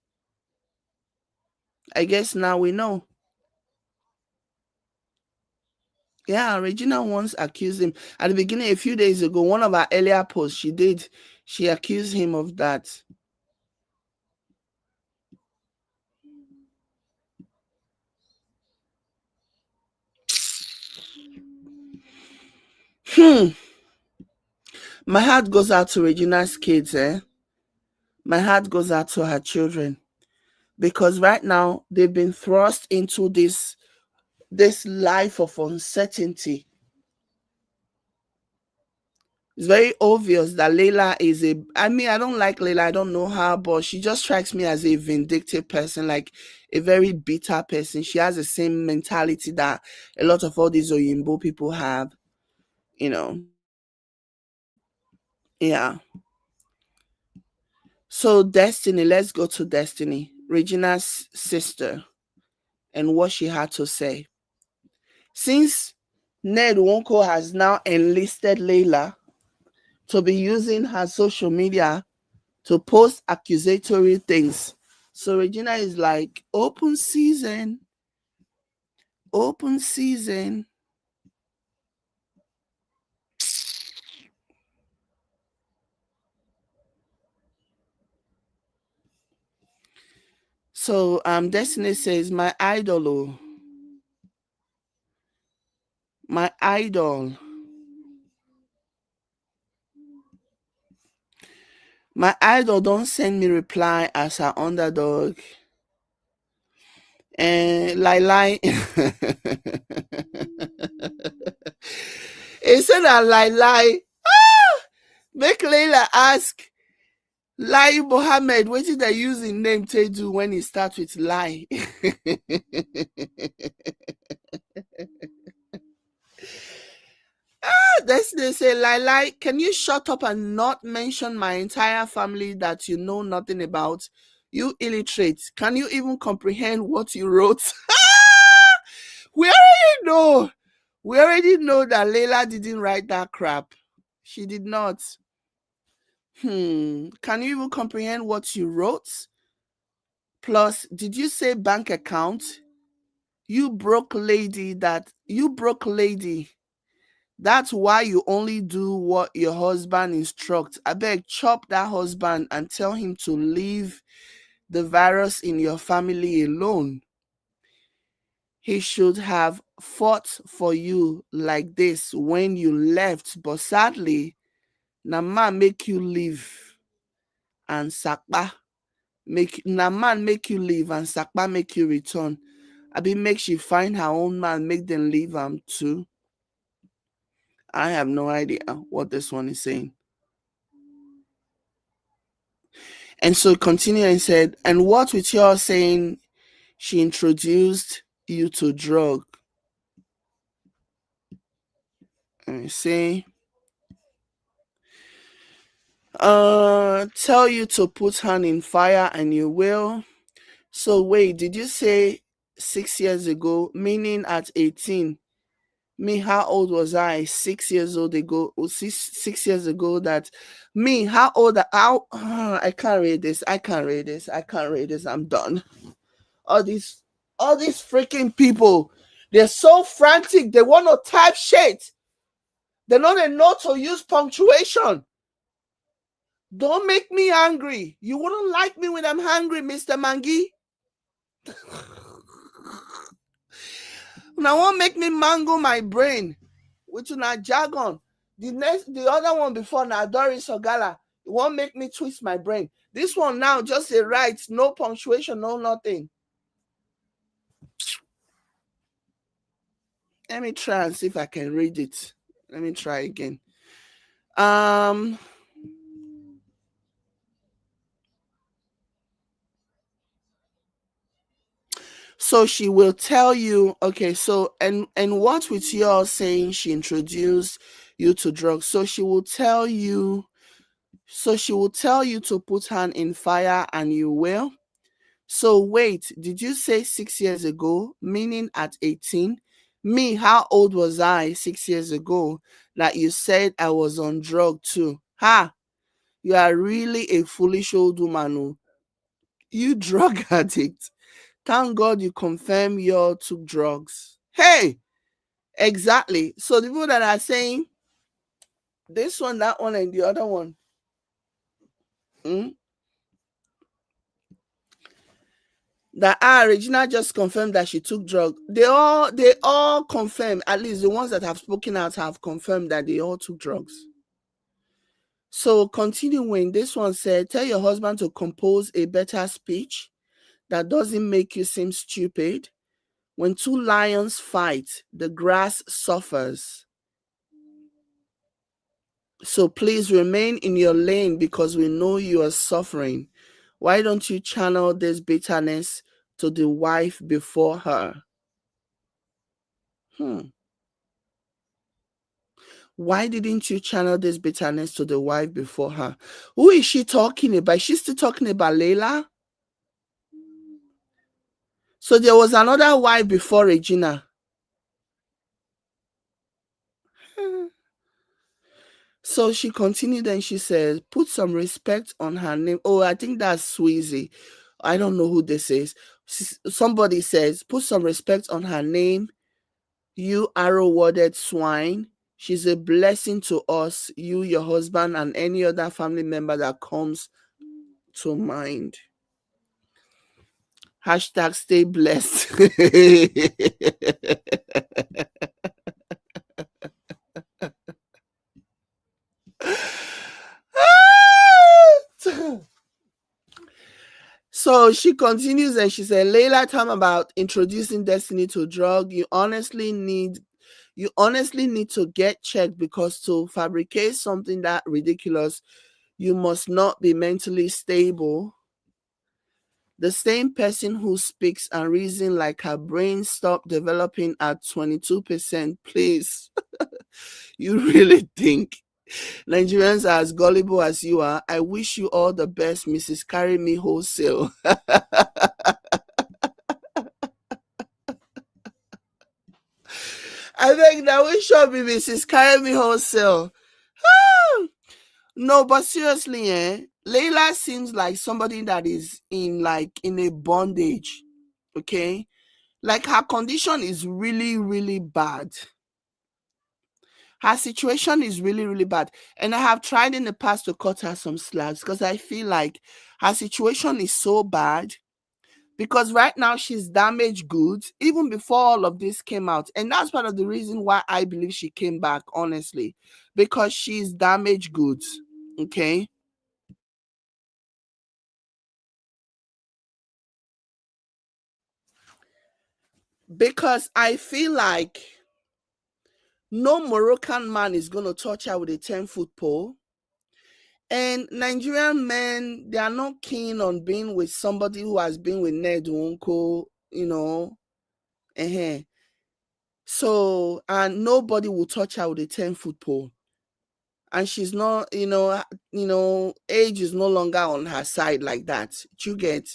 I guess now we know. Yeah, Regina once accused him at the beginning a few days ago. One of our earlier posts, she accused him of that. My heart goes out to Regina's kids, eh? My heart goes out to her children. Because right now they've been thrust into this life of uncertainty. It's very obvious that Laila is I don't like Laila, I don't know her, but she just strikes me as a vindictive person, like a very bitter person. She has the same mentality that a lot of all these Oyinbo people have, Yeah. So Destiny, let's go to Destiny, Regina's sister, and what she had to say. Since Nwoko has now enlisted Laila to be using her social media to post accusatory things. So Regina is like, open season. Open season. So Destiny says, my idol. My idol. My idol don't send me reply as her underdog. And Ly1ng. It said that Ly1ng. Make Laila ask Lai Mohammed, what did they use in name to do when it starts with lie? They say, Laila, can you shut up and not mention my entire family that you know nothing about? You illiterate. Can you even comprehend what you wrote? We already know that Laila didn't write that crap. She did not. Can you even comprehend what you wrote? Plus, did you say bank account? You broke lady. That's why you only do what your husband instructs. I beg, chop that husband and tell him to leave the virus in your family alone. He should have fought for you like this when you left, but sadly, Nama make you leave and Sakpa man make you leave and Sakpa make you return. Abi make she find her own man, make them leave too. I have no idea what this one is saying. And so continue and said, and what with your saying she introduced you to drug? And say, tell you to put hand in fire and you will. So wait, did you say 6 years ago, meaning at 18? Me, how old was I 6 years old ago? 6 years ago that me, how old? I can't read this. I'm done. All these freaking people, they're so frantic. They want to type shit. They don't know to use punctuation. Don't make me angry. You wouldn't like me when I'm hungry, Mr. Mangi. Now won't make me mango my brain with una jargon. The other one before now, Doris Ogala, it won't make me twist my brain. This one now just a right, no punctuation, no nothing. Let me try and see if I can read it. Let me try again. So she will tell you, okay, so and what with your saying she introduced you to drugs? So she will tell you So she will tell you to put hand in fire and you will. So wait, did you say 6 years ago, meaning at 18? Me, how old was I 6 years ago that you said I was on drug too? Ha! You are really a foolish old woman. Oh. You drug addict. Thank God you confirm you all took drugs. Hey! Exactly. So the people that are saying this one, that one, and the other one, that Regina just confirmed that she took drugs. They all confirm, at least the ones that have spoken out have confirmed that they all took drugs. So continuing, this one said, tell your husband to compose a better speech that doesn't make you seem stupid. When two lions fight, the grass suffers. So please remain in your lane because we know you are suffering. Why don't you channel this bitterness to the wife before her? Why didn't you channel this bitterness to the wife before her? Who is she talking about? Is she still talking about Laila? So there was another wife before Regina. So she continued and she says, put some respect on her name. Oh, I think that's Sweezy. I don't know who this is. Somebody says, put some respect on her name. You arrow-worded swine. She's a blessing to us, you, your husband, and any other family member that comes to mind. Hashtag stay blessed. So she continues and she said, Laila, time about introducing Destiny to drug. You honestly need to get checked, because to fabricate something that ridiculous, you must not be mentally stable. The same person who speaks and reason like her brain stopped developing at 22%, please. You really think Nigerians are as gullible as you are? I wish you all the best, Mrs. Carry Me Wholesale. I think that we should be Mrs. Carry Me Wholesale. No, but seriously, Laila seems like somebody that is in a bondage. Okay? Like her condition is really, really bad. Her situation is really, really bad. And I have tried in the past to cut her some slack because I feel like her situation is so bad. Because right now she's damaged goods, even before all of this came out. And that's part of the reason why I believe she came back, honestly. Because she's damaged goods. Okay? Because I feel like no Moroccan man is going to touch her with a 10-foot pole. And Nigerian men, they are not keen on being with somebody who has been with Nwoko, you know. So, and nobody will touch her with a 10-foot pole. And she's not, age is no longer on her side like that. You get?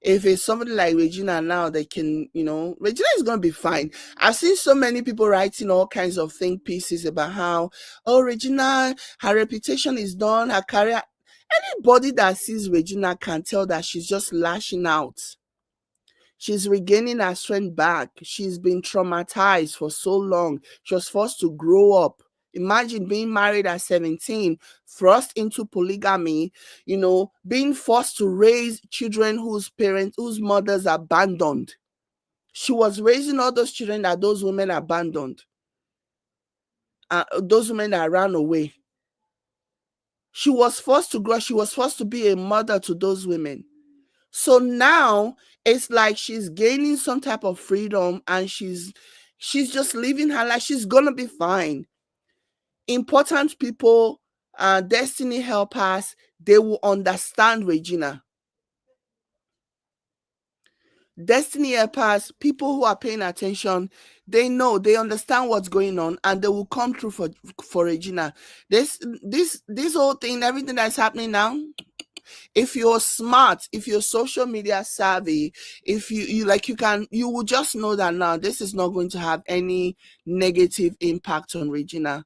If it's somebody like Regina now, they can, Regina is going to be fine. I've seen so many people writing all kinds of think pieces about how, oh, Regina, her reputation is done, her career. Anybody that sees Regina can tell that she's just lashing out. She's regaining her strength back. She's been traumatized for so long. She was forced to grow up. Imagine being married at 17, thrust into polygamy, being forced to raise children whose mothers abandoned. She was raising all those children that those women abandoned. Those women that ran away. She was forced to grow. She was forced to be a mother to those women. So now it's like she's gaining some type of freedom and she's just living her life. She's gonna be fine. Important people, destiny helpers, they will understand Regina. Destiny helpers, people who are paying attention, they know, they understand what's going on, and they will come through for Regina. This whole thing, everything that's happening now, if you're smart, if you're social media savvy, if you like, you will just know that now this is not going to have any negative impact on Regina.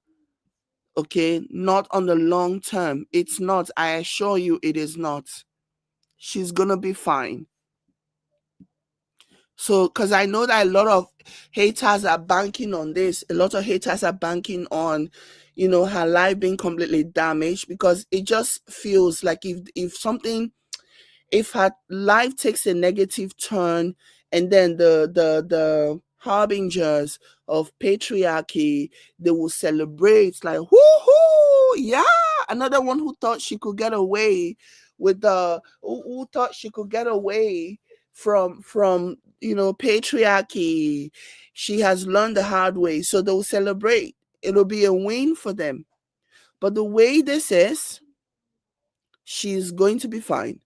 Okay, not on the long term. It's not. I assure you, it is not. She's gonna be fine. So, because I know that a lot of haters are banking on this, a lot of haters are banking on, her life being completely damaged, because it just feels like if her life takes a negative turn, and then the harbingers of patriarchy, they will celebrate like, woohoo, yeah, another one who thought she could get away with who thought she could get away from patriarchy. She has learned the hard way, so they'll celebrate. It'll be a win for them. But the way this is, she's going to be fine.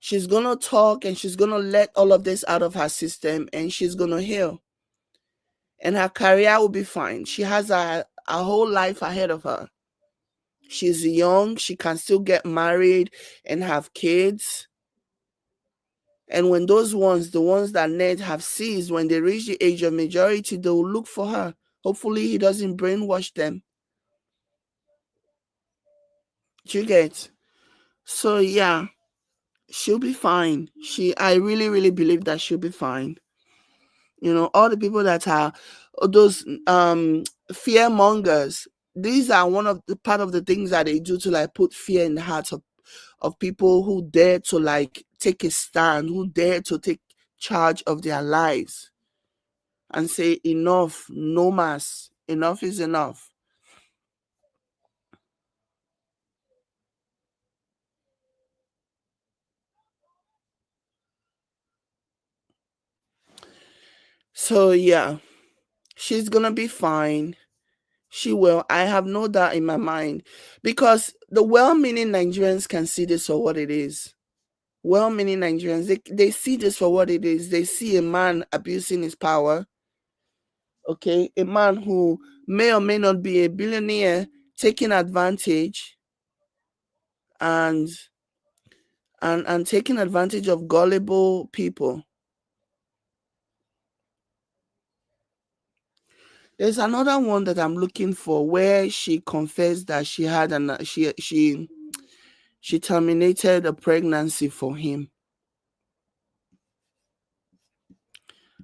She's going to talk, and she's going to let all of this out of her system, and she's going to heal. And her career will be fine. She has a whole life ahead of her. She's young. She can still get married and have kids. And when the ones that Ned have seized, when they reach the age of majority, they will look for her. Hopefully he doesn't brainwash them. Do you get? So yeah, she'll be fine. I really, really believe that she'll be fine. All the people that are those fear mongers, these are one of the part of the things that they do to like put fear in the hearts of people who dare to like take a stand, who dare to take charge of their lives and say enough, no mas, enough is enough. So yeah, she's gonna be fine. She will. I have no doubt in my mind, because the well-meaning Nigerians can see this for what it is. Well-meaning Nigerians, they see this for what it is. They see a man abusing his power. Okay, a man who may or may not be a billionaire, taking advantage and taking advantage of gullible people. There's another one that I'm looking for where she confessed that she had she terminated a pregnancy for him.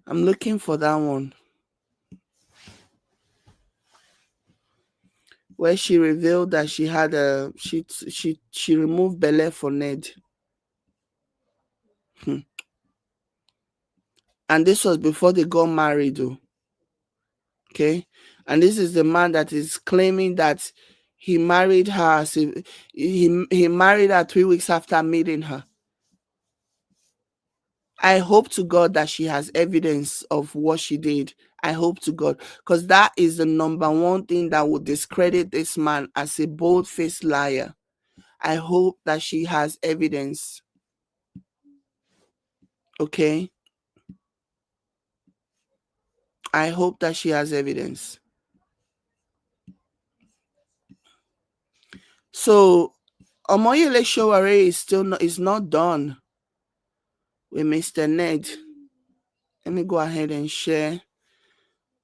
I'm looking for that one where she revealed that she had she removed belle for Ned. And this was before they got married, though. Okay, and this is the man that is claiming that he married her. He married her 3 weeks after meeting her. I hope to God that she has evidence of what she did. I hope to God, because that is the number one thing that would discredit this man as a bold-faced liar. I hope that she has evidence. Okay? I hope that she has evidence. So, Omoyele Sowore is not done with Mr. Ned. Let me go ahead and share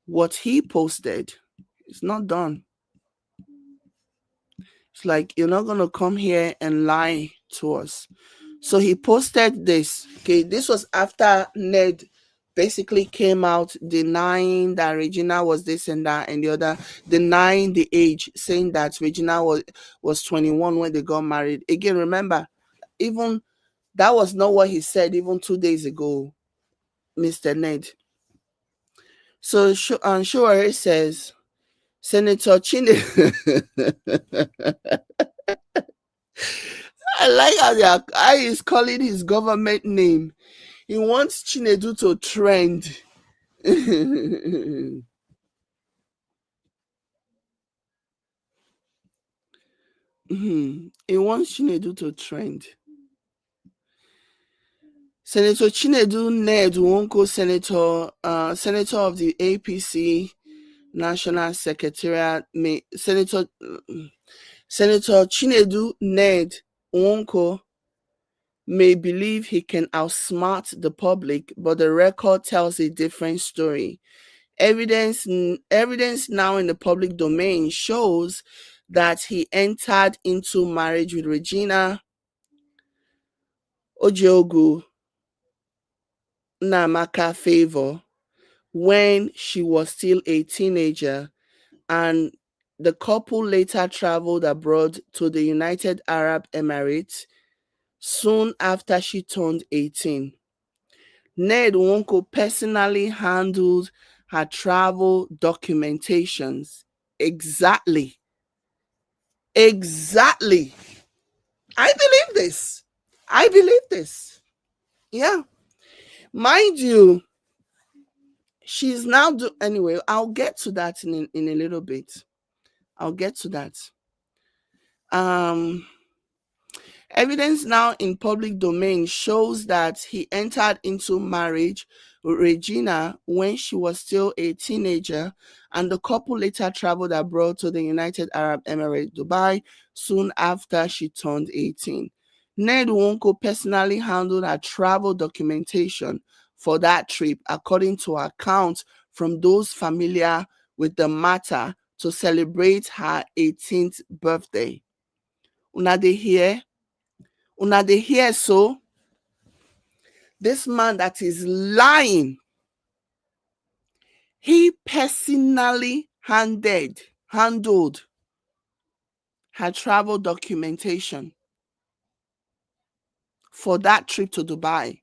what he posted. It's not done. It's like, you're not going to come here and lie to us. So he posted this. Okay, this was after Ned basically came out denying that Regina was this and that and the other, denying the age, saying that Regina was 21 when they got married. Again, remember, even that was not what he said even 2 days ago, Mr. Ned. So Sowore says, Senator Chine. I like how he's calling his government name. He wants Chinedu to trend. He wants Chinedu to trend. Senator Chinedu Ned Nwoko, Senator of the APC National Secretariat, Senator Chinedu Ned Nwoko may believe he can outsmart the public, but the record tells a different story. Evidence now in the public domain shows that he entered into marriage with Regina Ojeogu Namaka Favor when she was still a teenager, and the couple later traveled abroad to the United Arab Emirates soon after she turned 18. Ned Nwoko personally handled her travel documentations. Exactly. I believe this. Yeah. Mind you, she's now anyway, I'll get to that in a little bit. I'll get to that. Evidence now in public domain shows that he entered into marriage with Regina when she was still a teenager, and the couple later traveled abroad to the United Arab Emirates, Dubai, soon after she turned 18. Ned Nwoko personally handled her travel documentation for that trip, according to accounts from those familiar with the matter, to celebrate her 18th birthday. Una dey hear? So this man that is lying, he personally handled her travel documentation for that trip to Dubai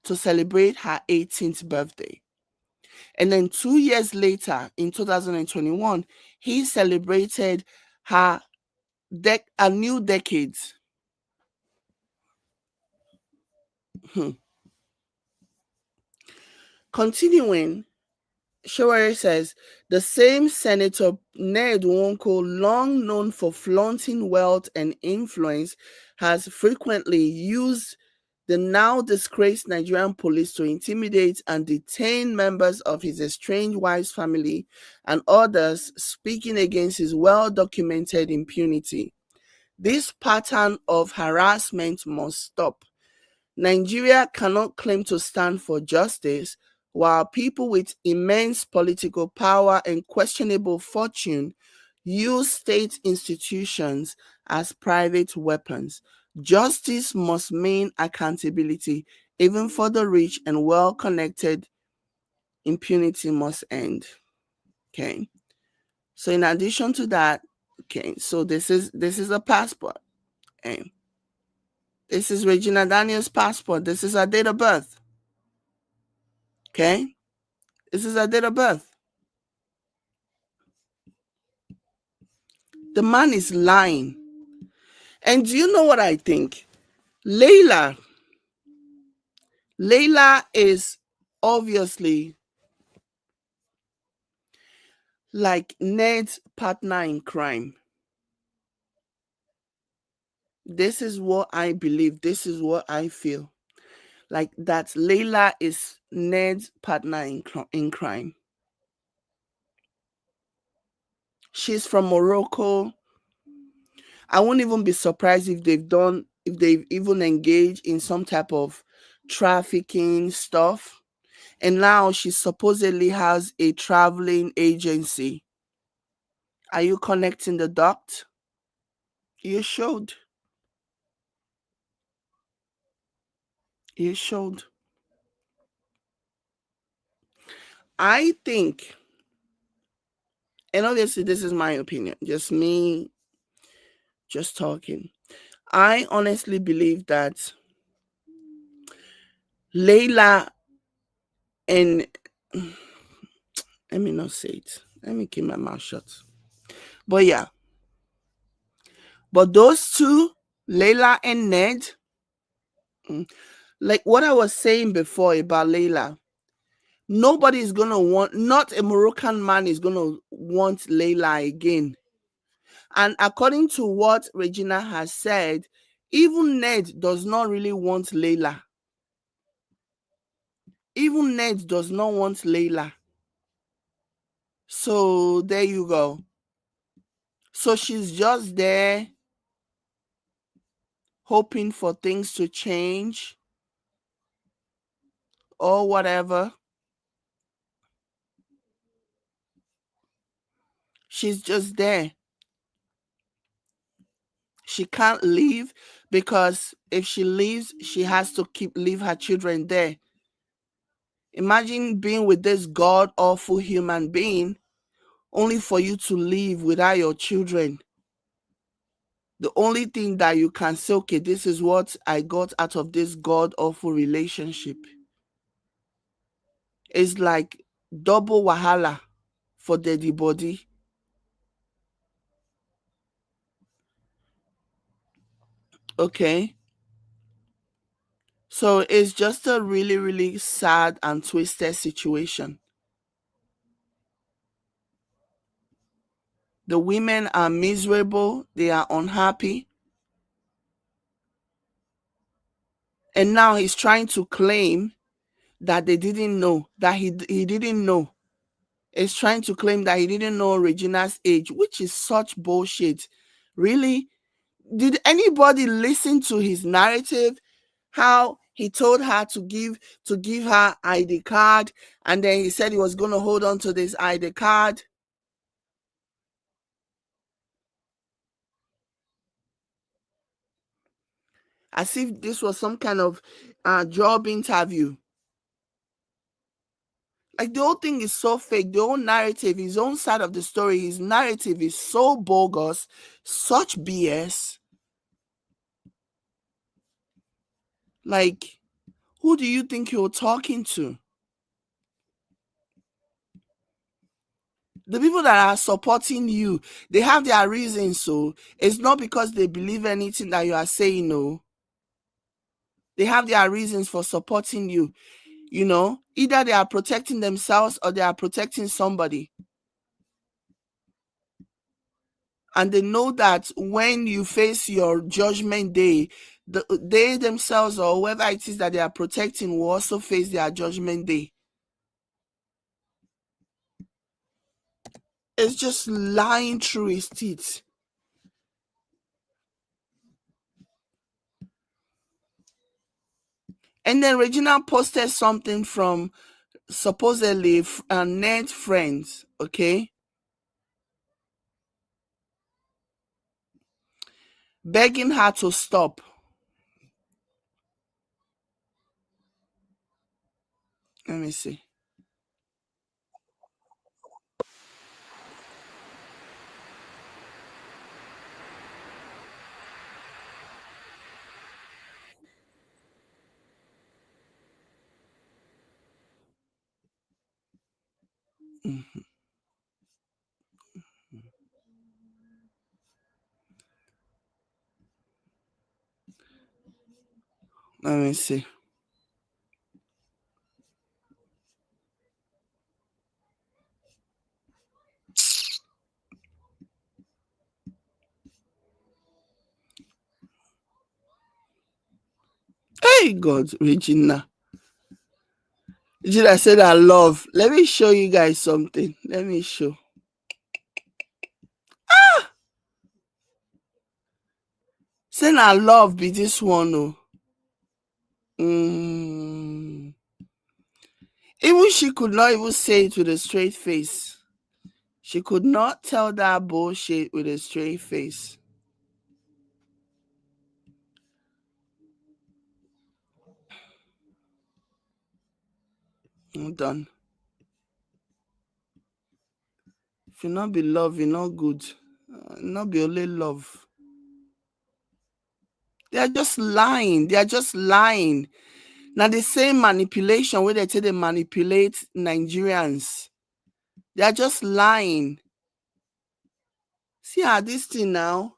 to celebrate her 18th birthday. And then 2 years later, in 2021, he celebrated a new decade. Continuing, Showere says, the same Senator Ned Nwoko, long known for flaunting wealth and influence, has frequently used the now disgraced Nigerian police to intimidate and detain members of his estranged wife's family and others, speaking against his well-documented impunity. This pattern of harassment must stop. Nigeria cannot claim to stand for justice while people with immense political power and questionable fortune use state institutions as private weapons. Justice must mean accountability, even for the rich and well-connected. Impunity must end. Okay. So in addition to that, okay, so this is a passport. Okay. This is Regina Daniel's passport. This is her date of birth. Okay? This is her date of birth. The man is lying. And do you know what I think? Laila is obviously like Ned's partner in crime. This is what I believe. This is what I feel. Like that Laila is Ned's partner in crime. She's from Morocco. I won't even be surprised if they've even engaged in some type of trafficking stuff. And now she supposedly has a traveling agency. Are you connecting the dots? You showed. You showed. I think, and obviously this is my opinion, just me just talking. I honestly believe that Laila and let me not say it. Let me keep my mouth shut. But yeah. But those two, Laila and Ned, like what I was saying before about Laila, nobody is going to want, not a Moroccan man is going to want Laila again. And according to what Regina has said, even Ned does not really want Laila. Even Ned does not want Laila. So there you go. So she's just there hoping for things to change or whatever. She's just there. She can't leave because if she leaves, she has to leave her children there. Imagine being with this god-awful human being only for you to leave without your children. The only thing that you can say, okay, this is what I got out of this god-awful relationship, is like double wahala for daddy body. Okay? So it's just a really, really sad and twisted situation. The women are miserable. They are unhappy. And now he's trying to claim that they didn't know, that he didn't know. He's trying to claim that he didn't know Regina's age, which is such bullshit. Really? Did anybody listen to his narrative? How he told her to give her ID card, and then he said he was going to hold on to this ID card. As if this was some kind of job interview. Like, the whole thing is so fake. The whole narrative, his own side of the story, his narrative is so bogus, such BS. Like, who do you think you're talking to? The people that are supporting you, they have their reasons. So it's not because they believe anything that you are saying, no. They have their reasons for supporting you. You know, either they are protecting themselves or they are protecting somebody. And they know that when you face your judgment day, they themselves or whoever it is that they are protecting will also face their judgment day. It's just lying through his teeth. And then Regina posted something from supposedly Ned's friends, okay? Begging her to stop. Let me see. Mhm. Let me see. Hey God, Regina. Regina said I love. Let me show you guys something. Let me show. Saying I love be this one, oh. Even she could not even say it with a straight face. She could not tell that bullshit with a straight face. I'm done. If you not be love, you not good. Not be only love. They are just lying. They are just lying. Now the same manipulation where they say they manipulate Nigerians. They are just lying. See how this thing now.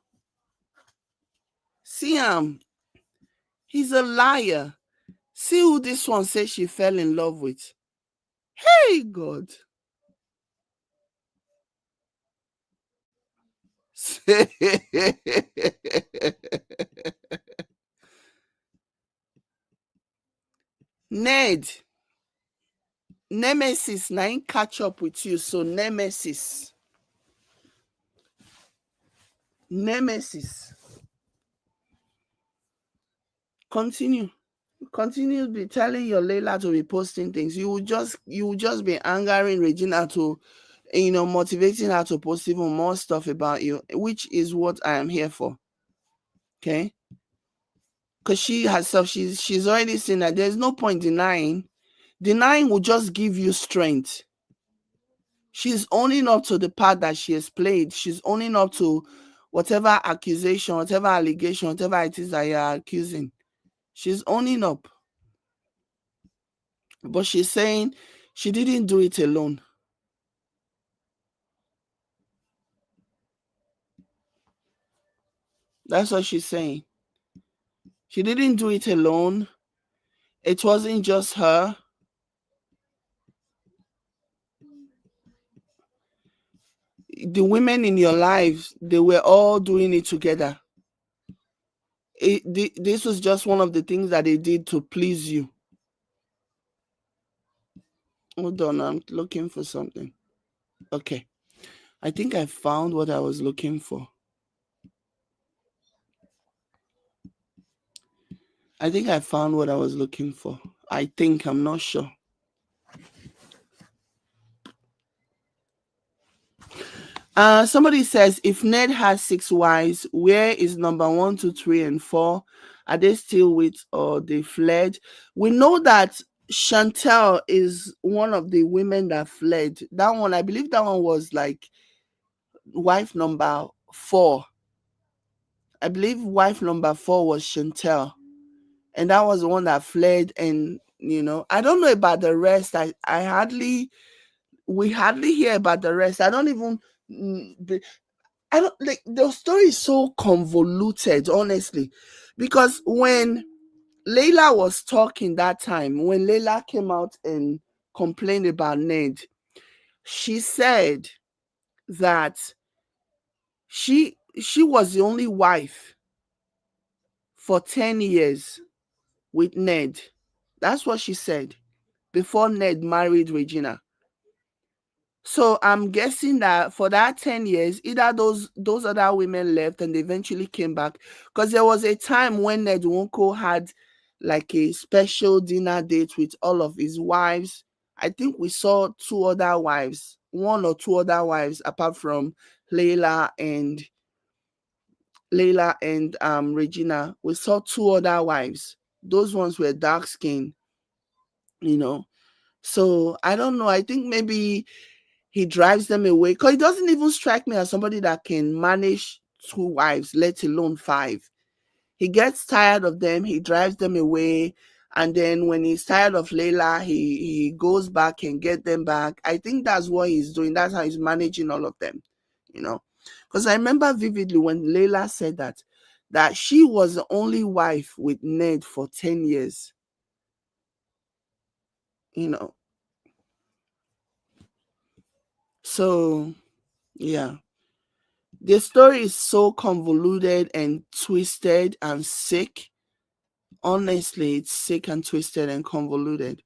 See him. He's a liar. See who this one says she fell in love with. Hey God. Ned. Nemesis, now catch up with you. So Nemesis. Continue to be telling your Laila to be posting things. You will just be angering Regina to, motivating her to post even more stuff about you, which is what I am here for. Okay? Because she herself, she's already seen that there's no point denying. Denying will just give you strength. She's owning up to the part that she has played. She's owning up to whatever accusation, whatever allegation, whatever it is that you're accusing. She's owning up. But she's saying she didn't do it alone. That's what she's saying. She didn't do it alone. It wasn't just her. The women in your lives, they were all doing it together. This was just one of the things that they did to please you. Hold on, I'm looking for something. Okay. I think I found what I was looking for. I'm not sure. Somebody says, if Ned has 6 wives, where is number 1, 2, 3, and 4? Are they still with or they fled? We know that Chantel is one of the women that fled. That one, I believe that one was like wife number 4. I believe wife number 4 was Chantel. And that was the one that fled. And, I don't know about the rest. We hardly hear about the rest. I don't like, the story is so convoluted, honestly, because when Laila was talking that time, when Laila came out and complained about Ned, she said that she was the only wife for 10 years with Ned. That's what she said before Ned married Regina. So I'm guessing that for that 10 years, either those other women left and they eventually came back. Because there was a time when Nwoko had like a special dinner date with all of his wives. I think we saw 2 other wives, 1 or 2 other wives, apart from Laila and Regina. We saw 2 other wives. Those ones were dark skinned, So I don't know. I think maybe he drives them away, because he doesn't even strike me as somebody that can manage 2 wives, let alone 5. He gets tired of them, he drives them away, and then when he's tired of Laila, he goes back and get them back. I think that's what he's doing. That's how he's managing all of them, Because I remember vividly when Laila said that she was the only wife with Ned for 10 years. So, yeah. The story is so convoluted and twisted and sick. Honestly, it's sick and twisted and convoluted.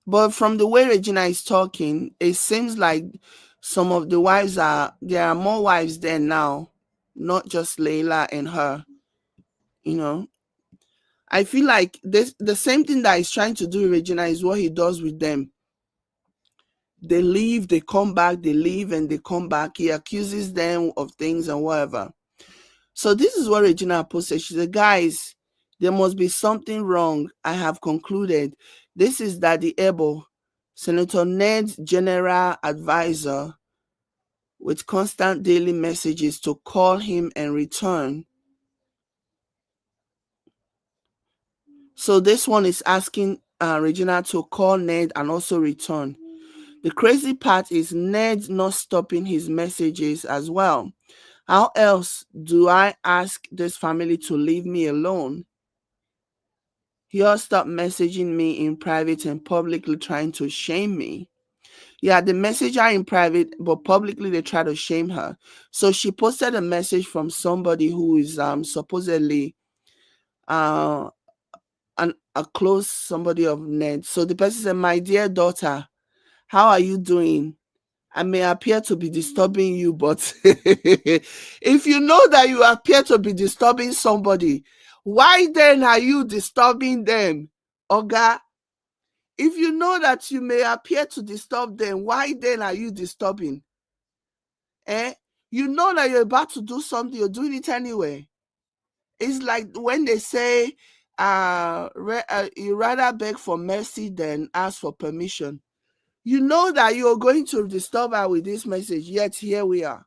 But from the way Regina is talking, it seems like some of the wives there are more wives there now, not just Laila and her. I feel like the same thing that he's trying to do with Regina is what he does with them. They leave, they come back, they leave and they come back. He accuses them of things and whatever. So this is what Regina posted. She said, guys, there must be something wrong. I have concluded. This is Daddy Ebo, Senator Ned's general advisor, with constant daily messages to call him and return. So this one is asking Regina to call Ned and also return. The crazy part is Ned not stopping his messages as well. How else do I ask this family to leave me alone? He all stopped messaging me in private and publicly trying to shame me. Yeah, they message her in private, but publicly they try to shame her. So she posted a message from somebody who is supposedly a close somebody of Ned. So the person said, "My dear daughter, how are you doing? I may appear to be disturbing you, but if you know that you appear to be disturbing somebody, why then are you disturbing them? Oga, if you know that you may appear to disturb them, why then are you disturbing? Eh? You know that you're about to do something, you're doing it anyway. It's like when they say, you rather beg for mercy than ask for permission. You know that you're going to disturb her with this message, yet here we are.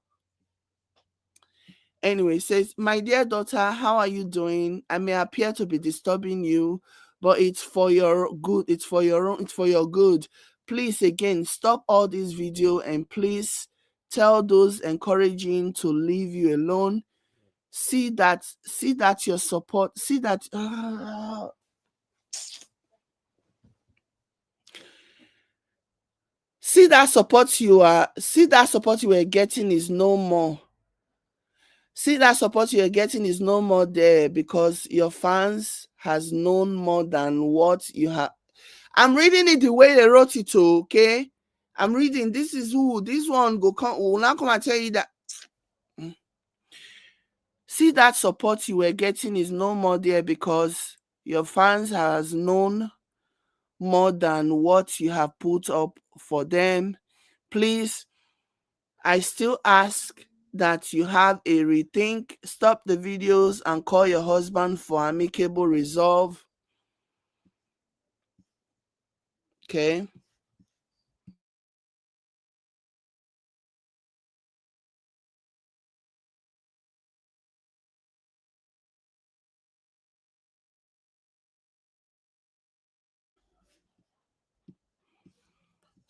Anyway, it says, "My dear daughter, how are you doing? I may appear to be disturbing you, but it's for your good. It's for your good. Please, again, stop all this video and please tell those encouraging to leave you alone. See that your support, see that see that support you were getting is no more. See that support you're getting is no more there because your fans has known more than what you have." I'm reading it the way they wrote it, okay? I'm reading. This is who this one will now come and tell you that. See that support you were getting is no more there because your fans has known more than what you have put up for them. Please, I still ask that you have a rethink, stop the videos and call your husband for amicable resolve. Okay.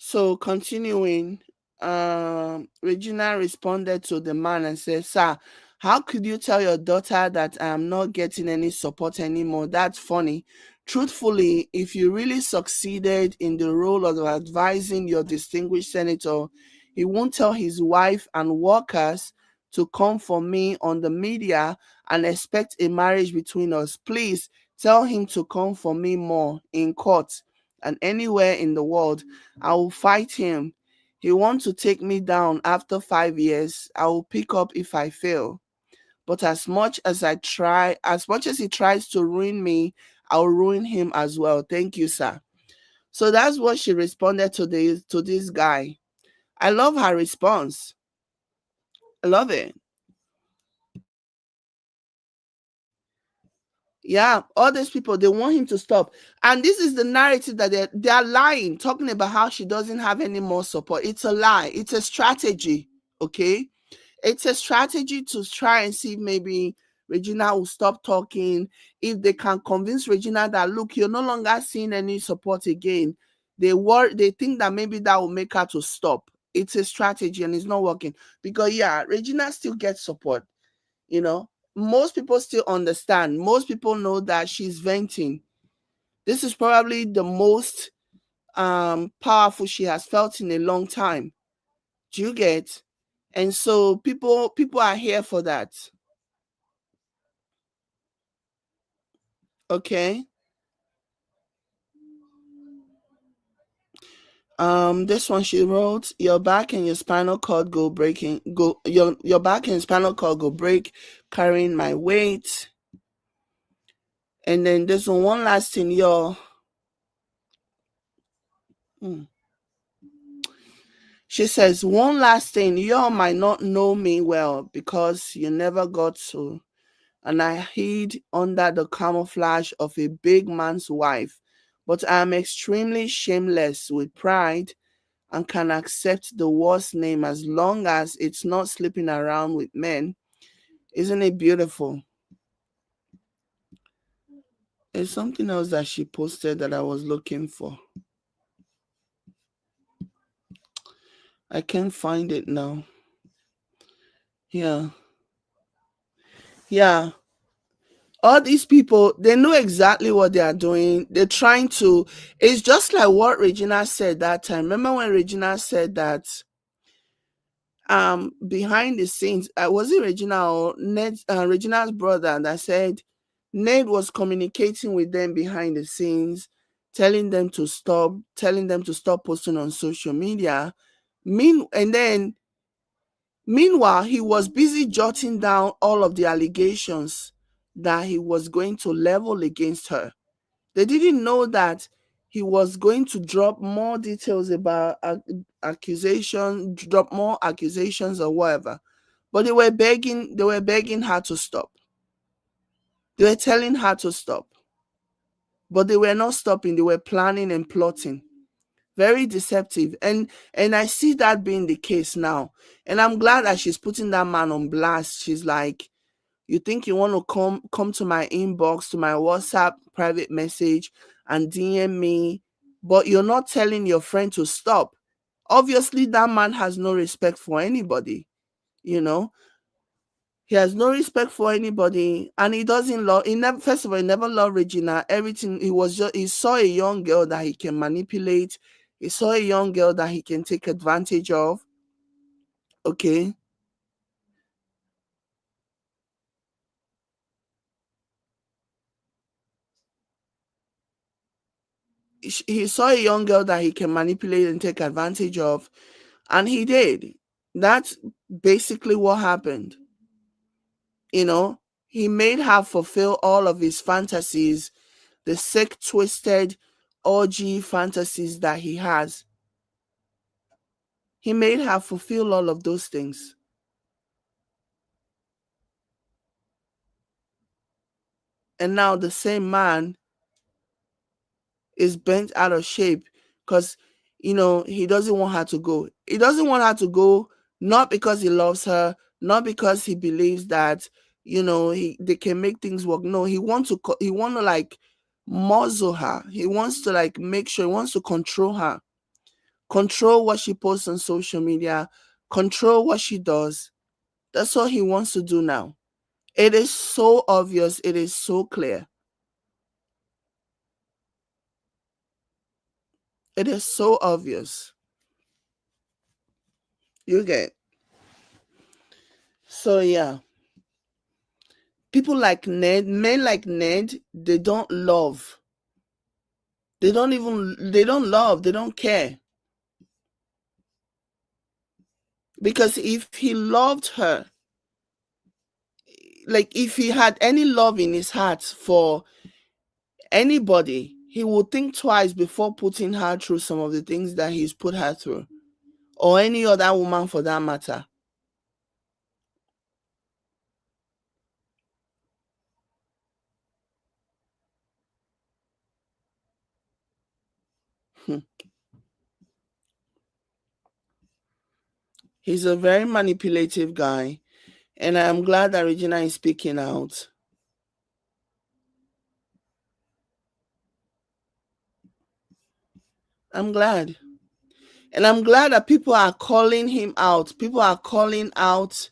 So continuing, Regina responded to the man and said, "Sir, how could you tell your daughter that I am not getting any support anymore? That's funny. Truthfully, if you really succeeded in the role of advising your distinguished senator, he won't tell his wife and workers to come for me on the media and expect a marriage between us. Please tell him to come for me more in court and anywhere in the world. I will fight him. He wants to take me down after 5 years. I will pick up if I fail. But as much as he tries to ruin me, I'll ruin him as well. Thank you, sir." So that's what she responded to this guy. I love her response. I love it. Yeah, all these people, they want him to stop. And this is the narrative that they're lying, talking about how she doesn't have any more support. It's a lie. It's a strategy, okay? It's a strategy to try and see if maybe Regina will stop talking. If they can convince Regina that, look, you're no longer seeing any support again, they think that maybe that will make her to stop. It's a strategy and it's not working. Because, yeah, Regina still gets support, you know. Most people still understand. Most people know that she's venting. This is probably the most powerful she has felt in a long time. Do you get? And so people are here for that. Okay. This one she wrote, your back and your spinal cord go breaking, your back and spinal cord go break, carrying my weight. And then this one last thing, she says, one last thing, y'all might not know me well because you never got to, and I hid under the camouflage of a big man's wife, but I am extremely shameless with pride and can accept the worst name as long as it's not sleeping around with men. Isn't it beautiful? There's something else that she posted that I was looking for. I can't find it now. Yeah. Yeah. All these people, they know exactly what they are doing. They're trying to, it's just like what Regina said that time. Remember when Regina said that behind the scenes, was it Regina or Regina's brother that said Ned was communicating with them behind the scenes, telling them to stop posting on social media. Meanwhile, he was busy jotting down all of the allegations that he was going to level against her. They didn't know that he was going to drop more details about drop more accusations or whatever. But they were begging her to stop. They were telling her to stop. But they were not stopping. They were planning and plotting. Very deceptive. And I see that being the case now. And I'm glad that she's putting that man on blast. She's like, you think you want to come to my inbox, to my WhatsApp private message and DM me, but you're not telling your friend to stop. Obviously, that man has no respect for anybody, you know. He has no respect for anybody, and he doesn't love. He never, first of all, he never loved Regina. Everything he saw a young girl that he can manipulate. He saw a young girl that he can take advantage of. Okay, he saw a young girl that he can manipulate and take advantage of, and he did. That's basically what happened. You know, he made her fulfill all of his fantasies, the sick, twisted, orgy fantasies that he has. He made her fulfill all of those things. And now the same man is bent out of shape because, he doesn't want her to go. He doesn't want her to go, not because he loves her, not because he believes that, they can make things work. No, he wants to like muzzle her. He wants to like make sure, he wants to control her, control what she posts on social media, control what she does. That's all he wants to do now. It is so obvious. It is so clear. It is so obvious. You get. So yeah. People like Ned, men like Ned, they don't love. They don't love, they don't care. Because if he loved her, like if he had any love in his heart for anybody, he would think twice before putting her through some of the things that he's put her through. Or any other woman for that matter. He's a very manipulative guy. And I'm glad that Regina is speaking out. I'm glad. And I'm glad that people are calling him out. People are calling out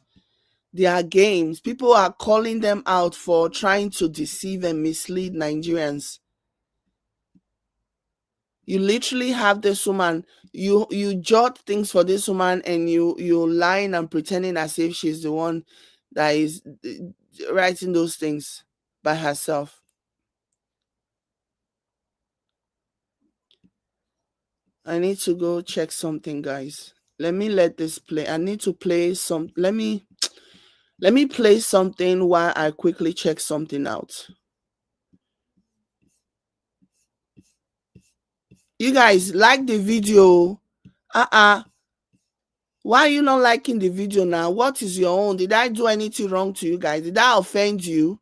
their games. People are calling them out for trying to deceive and mislead Nigerians. You literally have this woman, you jot things for this woman, and you're lying and pretending as if she's the one that is writing those things by herself. I need to go check something, guys. Let me let this play. I need to play some. Let me play something while I quickly check something out. You guys like the video? Why are you not liking the video now? What is your own? Did I do anything wrong to you guys? Did I offend you?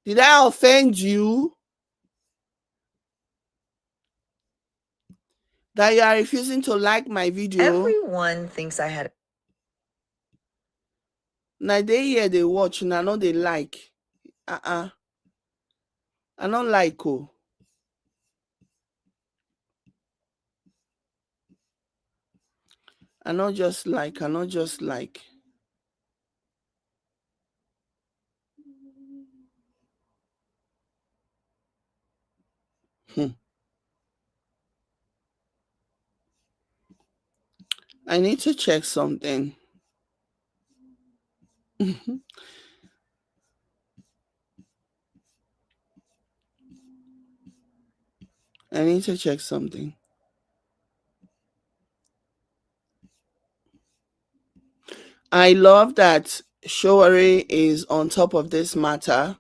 Did I offend you? That you are refusing to like my video? Everyone thinks I had. Now they hear, they watch, and I know they like. I don't like. Oh. I not just like. I need to check something. I need to check something. I love that Showari is on top of this matter.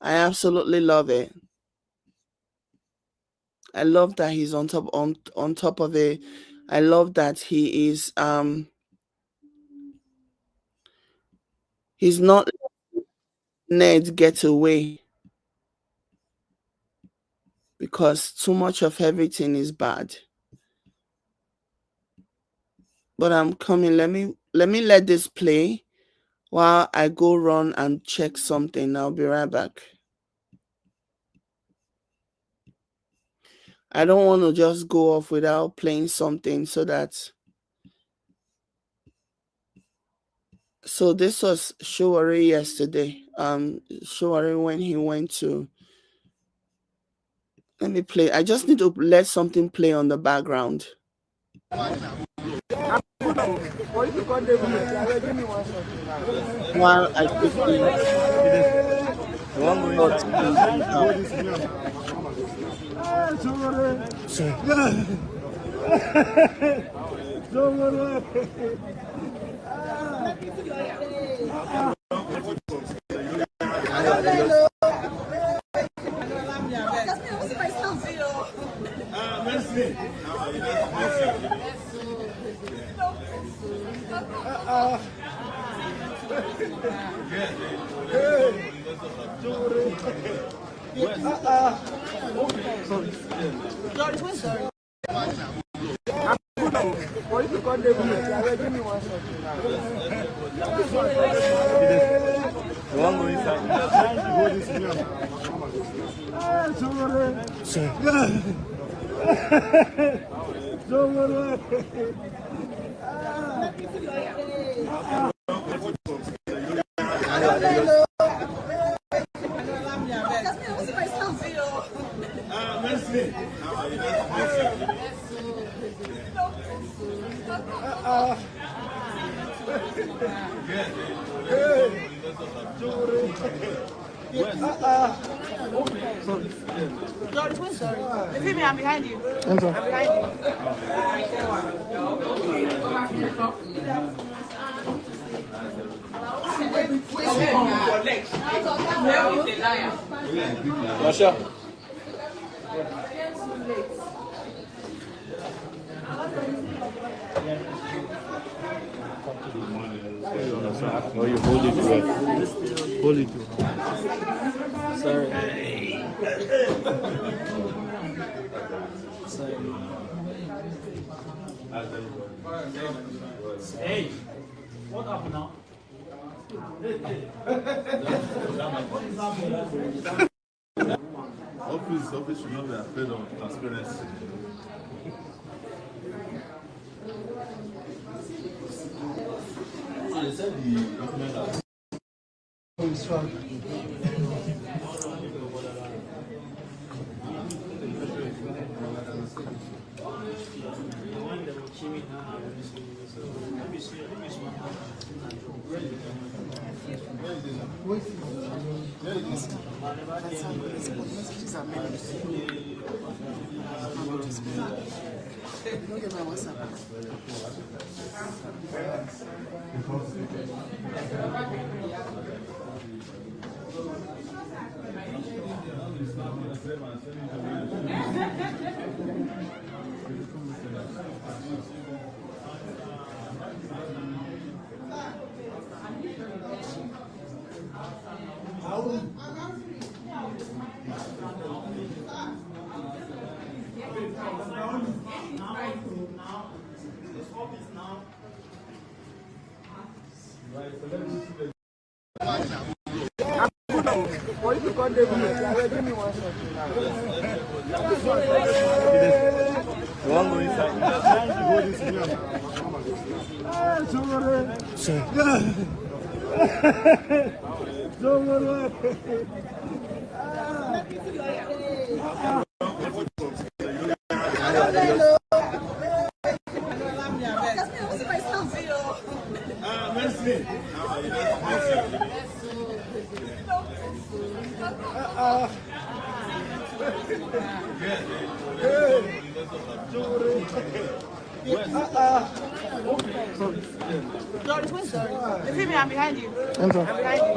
I absolutely love it. I love that he's on top of it. I love that he is he's not Ned get away, because too much of everything is bad. But I'm coming. Let me let this play while I go run and check something. I'll be right back. I don't want to just go off without playing something, so this was Showari yesterday. Showari when he went to, let me play. I just need to let something play on the background. While I quickly I'm behind you. I'm behind you. Masha. Oh, you hold it well. Hold it well. Sorry. Hey, what happened now? Office should not be afraid of transparency. So they said the document that The female, I'm behind you. I'm behind you.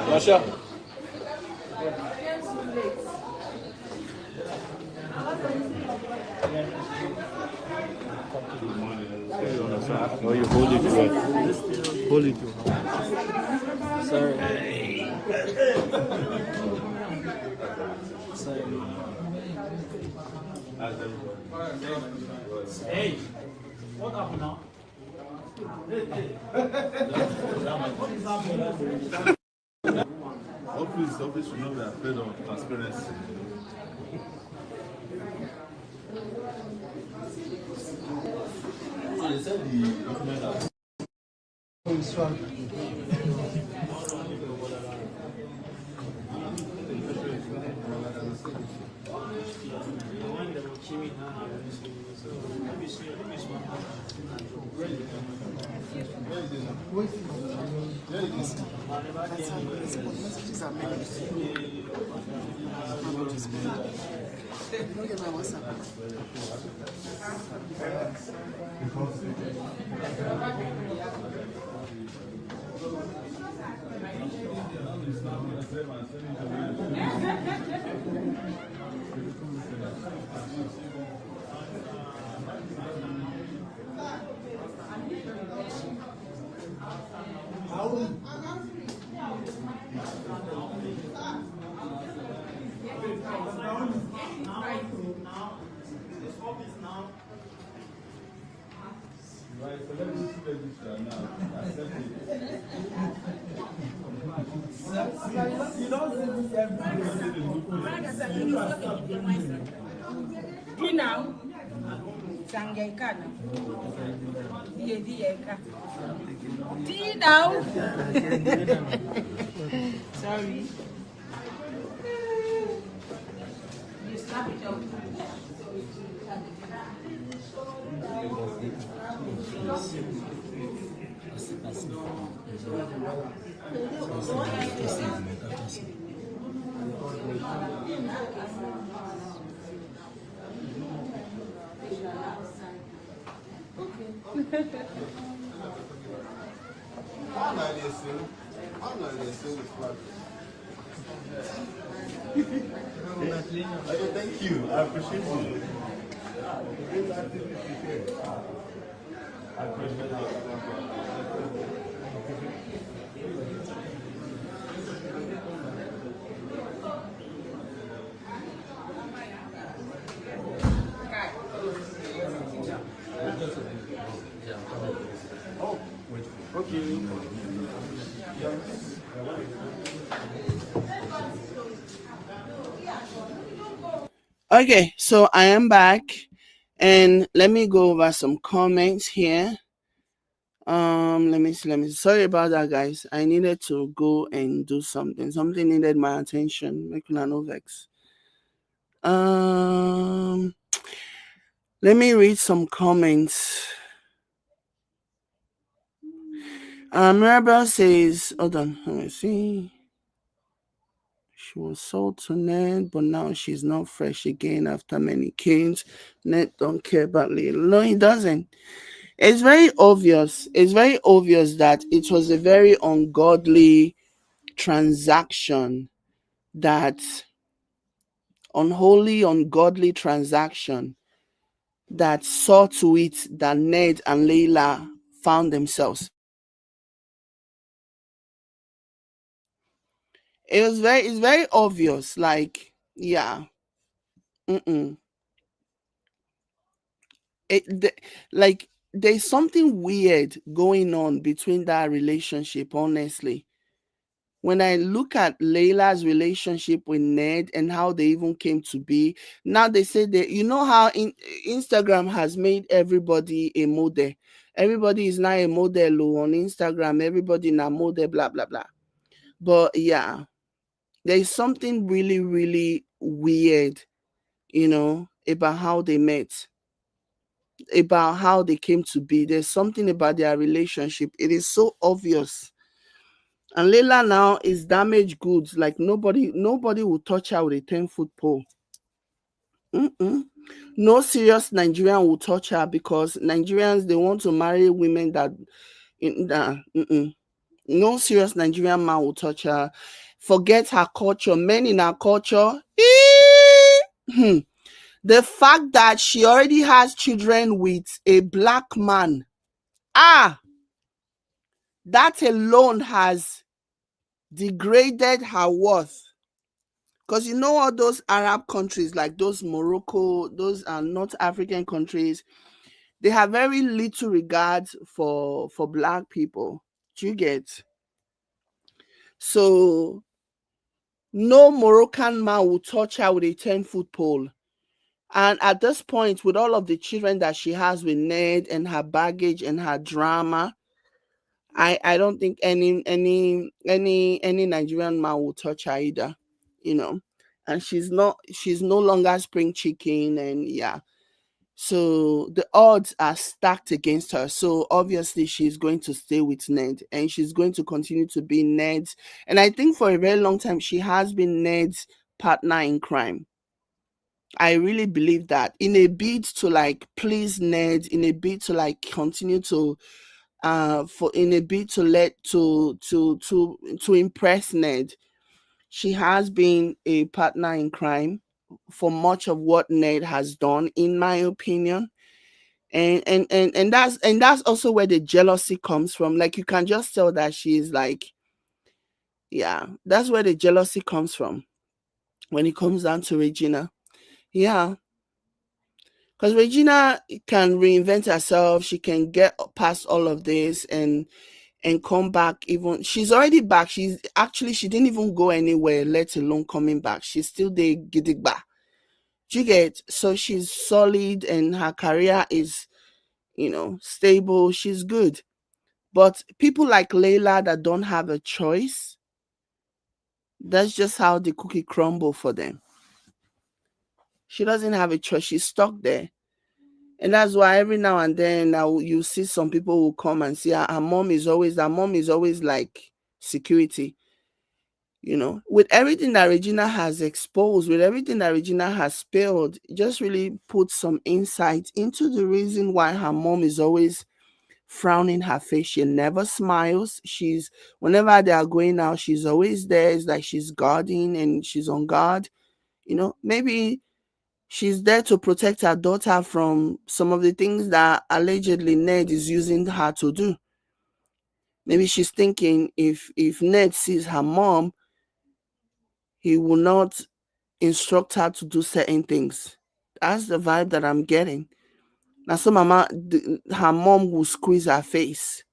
Masha. Oh, you hold it well. Hold it well. Sorry. Hey, what happened now? Office should not be afraid of transparency. So they said the document that Sorry. Thank you. I appreciate you. I appreciate Okay, so I am back, and let me go over some comments here. Let me see. Sorry about that, guys. I needed to go and do something. Something needed my attention. Make no vex. Let me read some comments. Mirabel says, hold on, let me see. She was sold to Ned, but now she's not fresh again after many kings. Ned don't care about Laila. No, he doesn't. It's very obvious. It's very obvious that it was a very ungodly transaction, that unholy, ungodly transaction that saw to it that Ned and Laila found themselves. It's very obvious. Like, yeah. Like, there's something weird going on between that relationship, honestly. When I look at Layla's relationship with Ned and how they even came to be, now they say that, you know how Instagram has made everybody a model. Everybody is now a model on Instagram. Everybody now model, blah, blah, blah. But yeah, there's something really, really weird, about how they met, about how they came to be. There's something about their relationship. It is so obvious. And Laila now is damaged goods. Like nobody will touch her with a 10-foot pole. No serious Nigerian will touch her, because Nigerians, they want to marry women that no serious Nigerian man will touch her. Forget her culture. Men in her culture. The fact that she already has children with a black man, that alone has degraded her worth. Because you know all those Arab countries, like those Morocco, those are North African countries, they have very little regard for black people. Do you get? So no Moroccan man will touch her with a 10-foot pole. And at this point, with all of the children that she has with Ned and her baggage and her drama, I don't think any Nigerian man will touch her either, you know. And she's no longer spring chicken, and yeah. So the odds are stacked against her. So obviously she's going to stay with Ned, and she's going to continue to be Ned's. And I think for a very long time she has been Ned's partner in crime. I really believe that, in a bid to like please Ned, in a bid to like continue to in a bid to to impress Ned, she has been a partner in crime for much of what Ned has done, in my opinion. And that's also where the jealousy comes from. Like, you can just tell that she's like, yeah, that's where the jealousy comes from when it comes down to Regina. Yeah. Because Regina can reinvent herself, she can get past all of this and come back. Even she's already back. She didn't even go anywhere, let alone coming back. She's still there, gidigba. Do you get? So she's solid and her career is, stable. She's good. But people like Laila that don't have a choice, that's just how the cookie crumble for them. She doesn't have a choice. She's stuck there. And that's why every now and then you see some people who come and say her mom is always like security. With everything that Regina has exposed, with everything that Regina has spilled, it just really puts some insight into the reason why her mom is always frowning her face. She never smiles. Whenever they are going out, she's always there. It's like she's guarding and she's on guard. Maybe she's there to protect her daughter from some of the things that allegedly Ned is using her to do. Maybe she's thinking if Ned sees her mom, he will not instruct her to do certain things. That's the vibe that I'm getting. Now, so her mom will squeeze her face.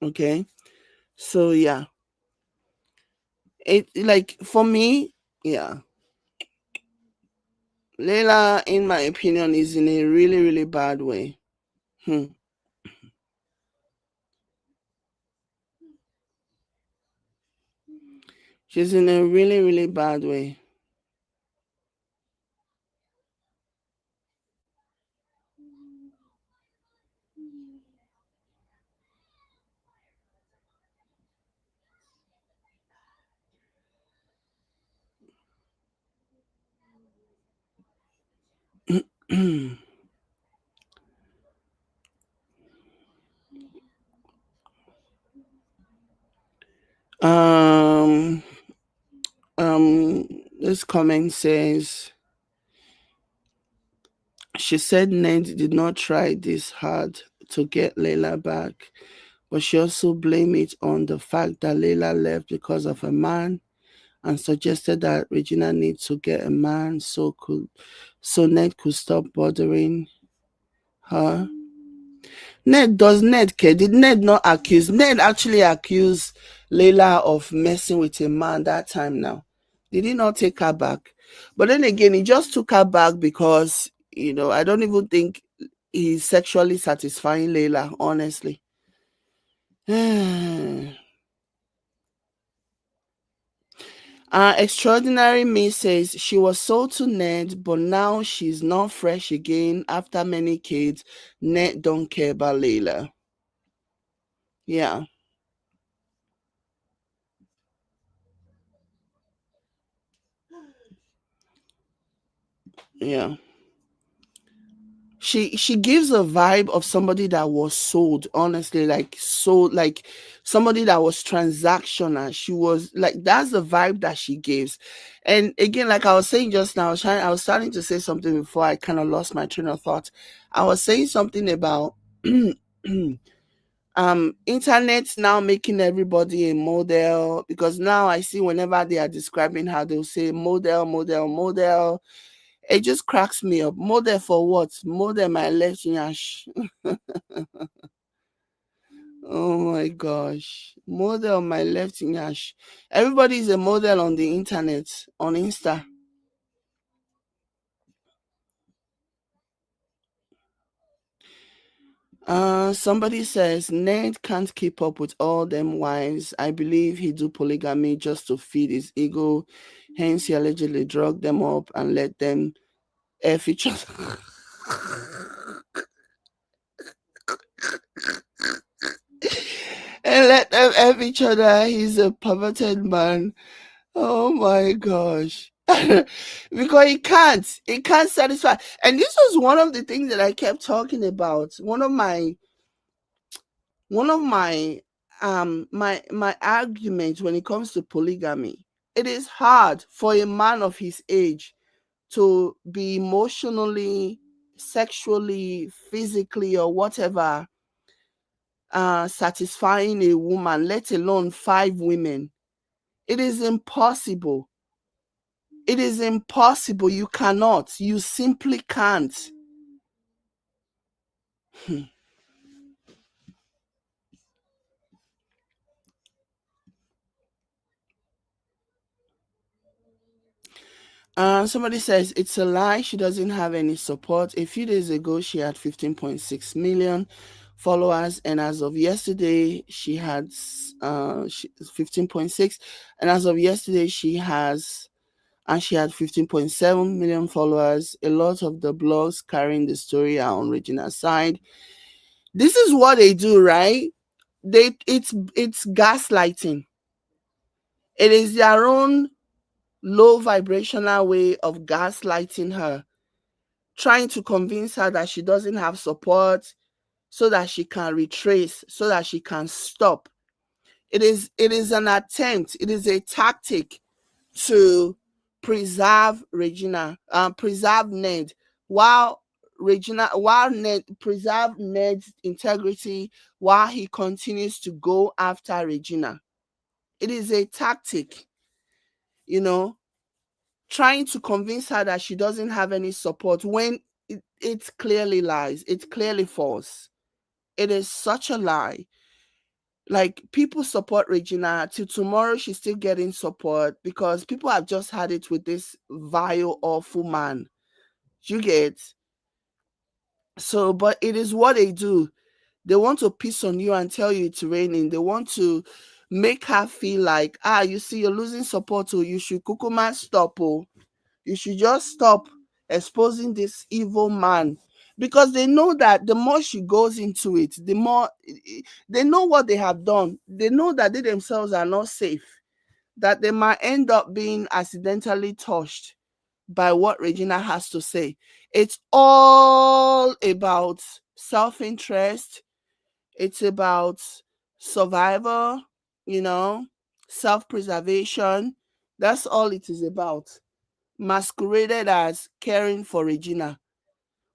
Okay? So, yeah. For me, yeah. Laila, in my opinion, is in a really, really bad way. She's in a really, really bad way. This comment says, she said Ned did not try this hard to get Laila back, but she also blamed it on the fact that Laila left because of a man, and suggested that Regina needs to get a man so Ned could stop bothering her. Does Ned care? Did Ned not accuse? Ned actually accused Laila of messing with a man that time now. Did he not take her back? But then again, he just took her back because, I don't even think he's sexually satisfying Laila, honestly. Extraordinary Me says she was sold to Ned, but now she's not fresh again after many kids. Ned don't care about Laila. Yeah. Yeah. She gives a vibe of somebody that was sold, honestly, like sold, like somebody that was transactional. She was like, that's the vibe that she gives. And again, like I was saying just now, I was starting to say something before I kind of lost my train of thought. I was saying something about internet now making everybody a model, because now I see whenever they are describing how they'll say model, model, model. It just cracks me up. Model for what? Model my left yash. Oh my gosh. Model my left yash. Everybody is a model on the internet, on Insta. Somebody says Ned can't keep up with all them wives. I believe he do polygamy just to feed his ego. Hence, he allegedly drug them up and let them F each other. And let them F each other. He's a perverted man. Oh my gosh. Because he can't satisfy. And this was one of the things that I kept talking about. One of my arguments when it comes to polygamy. It is hard for a man of his age to be emotionally, sexually, physically, or whatever satisfying a woman, let alone 5 women. It is impossible. It is impossible. You cannot. You simply can't. Somebody says it's a lie. She doesn't have any support. A few days ago, she had 15.6 million followers, and as of yesterday, she had 15.6, and as of yesterday, she had 15.7 million followers. A lot of the blogs carrying the story are on Regina's side. This is what they do, right? It's gaslighting. It is their own low vibrational way of gaslighting her, trying to convince her that she doesn't have support so that she can retrace, so that she can stop. It is an attempt, it is a tactic to preserve Regina, preserve Ned, while Ned preserve Ned's integrity while he continues to go after Regina. It is a tactic, you know, trying to convince her that she doesn't have any support when it's clearly lies. It's clearly false. It is such a lie. Like, people support Regina till tomorrow, she's still getting support because people have just had it with this vile, awful man. You get? So, but it is what they do. They want to piss on you and tell you it's raining. They want to make her feel like, you see, you're losing support, so you should kukuma stop. Oh, you should just stop exposing this evil man, because they know that the more she goes into it, the more they know what they have done. They know that they themselves are not safe, that they might end up being accidentally touched by what Regina has to say. It's all about self-interest. It's about survival, self-preservation. That's all it is about, masqueraded as caring for Regina.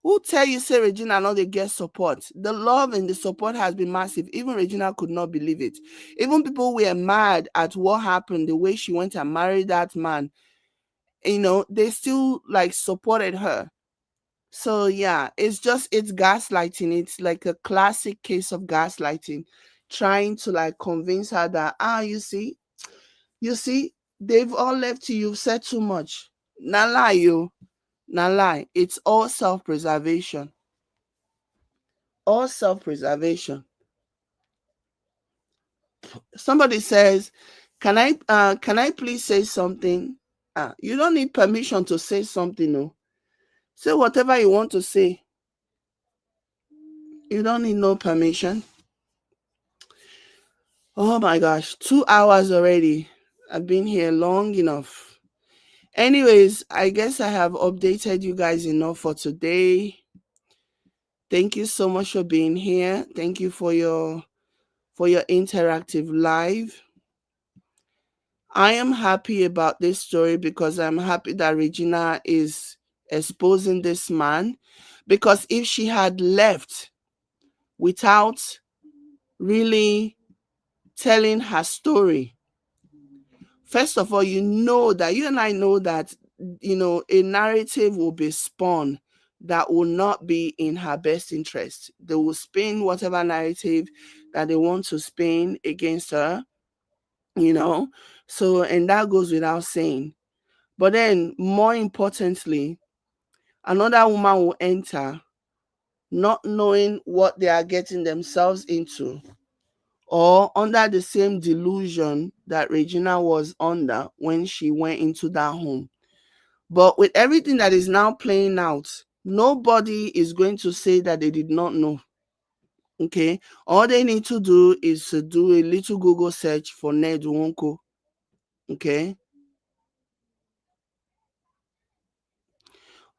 Who tell you say Regina not dey get support? The love and the support has been massive. Even Regina could not believe it. Even people were mad at what happened, the way she went and married that man. They still like supported her. So yeah, it's gaslighting. It's like a classic case of gaslighting, trying to like convince her that you see, they've all left you. You've said too much. Na lie, you. Na lie. It's all self-preservation. All self-preservation. Somebody says, can I please say something? You don't need permission to say something, no. Say whatever you want to say. You don't need no permission. Oh my gosh, 2 hours already. I've been here long enough. Anyways, I guess I have updated you guys enough for today. Thank you so much for being here. Thank you for your interactive live. I am happy about this story because I'm happy that Regina is exposing this man, because if she had left without really telling her story, first of all, you and I know that, a narrative will be spun that will not be in her best interest. They will spin whatever narrative that they want to spin against her, So, and that goes without saying. But then, more importantly, another woman will enter not knowing what they are getting themselves into, or under the same delusion that Regina was under when she went into that home. But with everything that is now playing out, nobody is going to say that they did not know. Okay? All they need to do is to do a little Google search for Nwoko. Okay?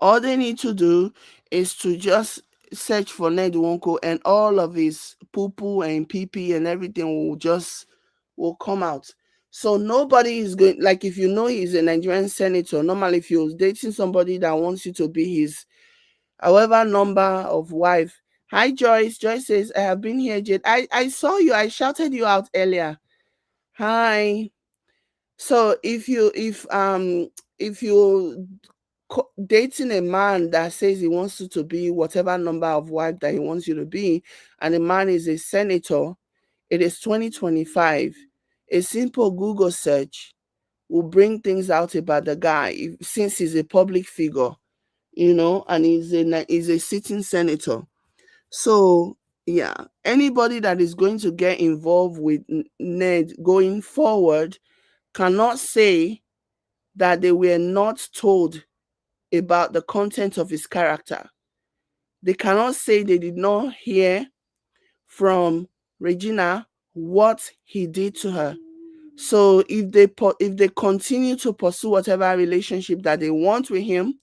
All they need to do is to just search for Nwoko, and all of his poo-poo and pee-pee and everything will come out. So nobody is going, like, if you know he's a Nigerian senator, normally if you're dating somebody that wants you to be his however number of wife. Hi Joyce. Joyce says, I have been here, Jade. I saw you. I shouted you out earlier. Hi. So if you dating a man that says he wants you to be whatever number of wife that he wants you to be, and the man is a senator, it is 2025. A simple Google search will bring things out about the guy, since he's a public figure, and he's a sitting senator. So yeah, anybody that is going to get involved with Ned going forward cannot say that they were not told about the content of his character. They cannot say they did not hear from Regina what he did to her. So if they continue to pursue whatever relationship that they want with him,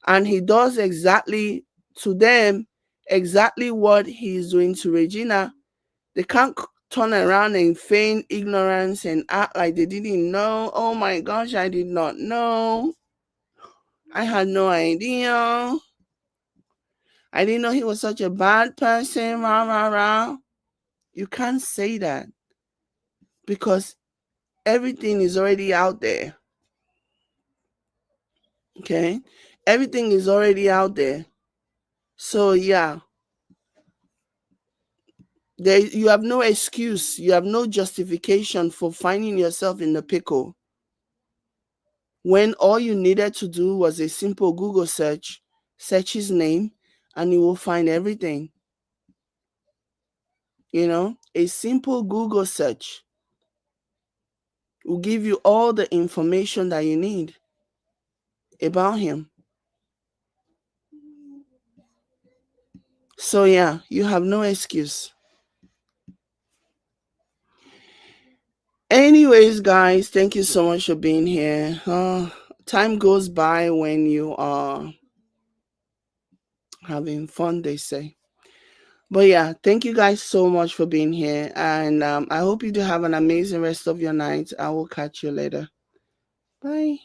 and he does exactly to them exactly what he's doing to Regina, they can't turn around and feign ignorance and act like they didn't know. Oh my gosh, I did not know. I had no idea. I didn't know he was such a bad person. Rah, rah, rah. You can't say that, because everything is already out there. Okay? Everything is already out there. So yeah. You have no excuse. You have no justification for finding yourself in the pickle, when all you needed to do was a simple Google search his name, and you will find everything. A simple Google search will give you all the information that you need about him. So yeah, you have no excuse. Anyways, guys, thank you so much for being here. Time goes by when you are having fun, they say. But yeah, thank you guys so much for being here. And I hope you do have an amazing rest of your night. I will catch you later. Bye.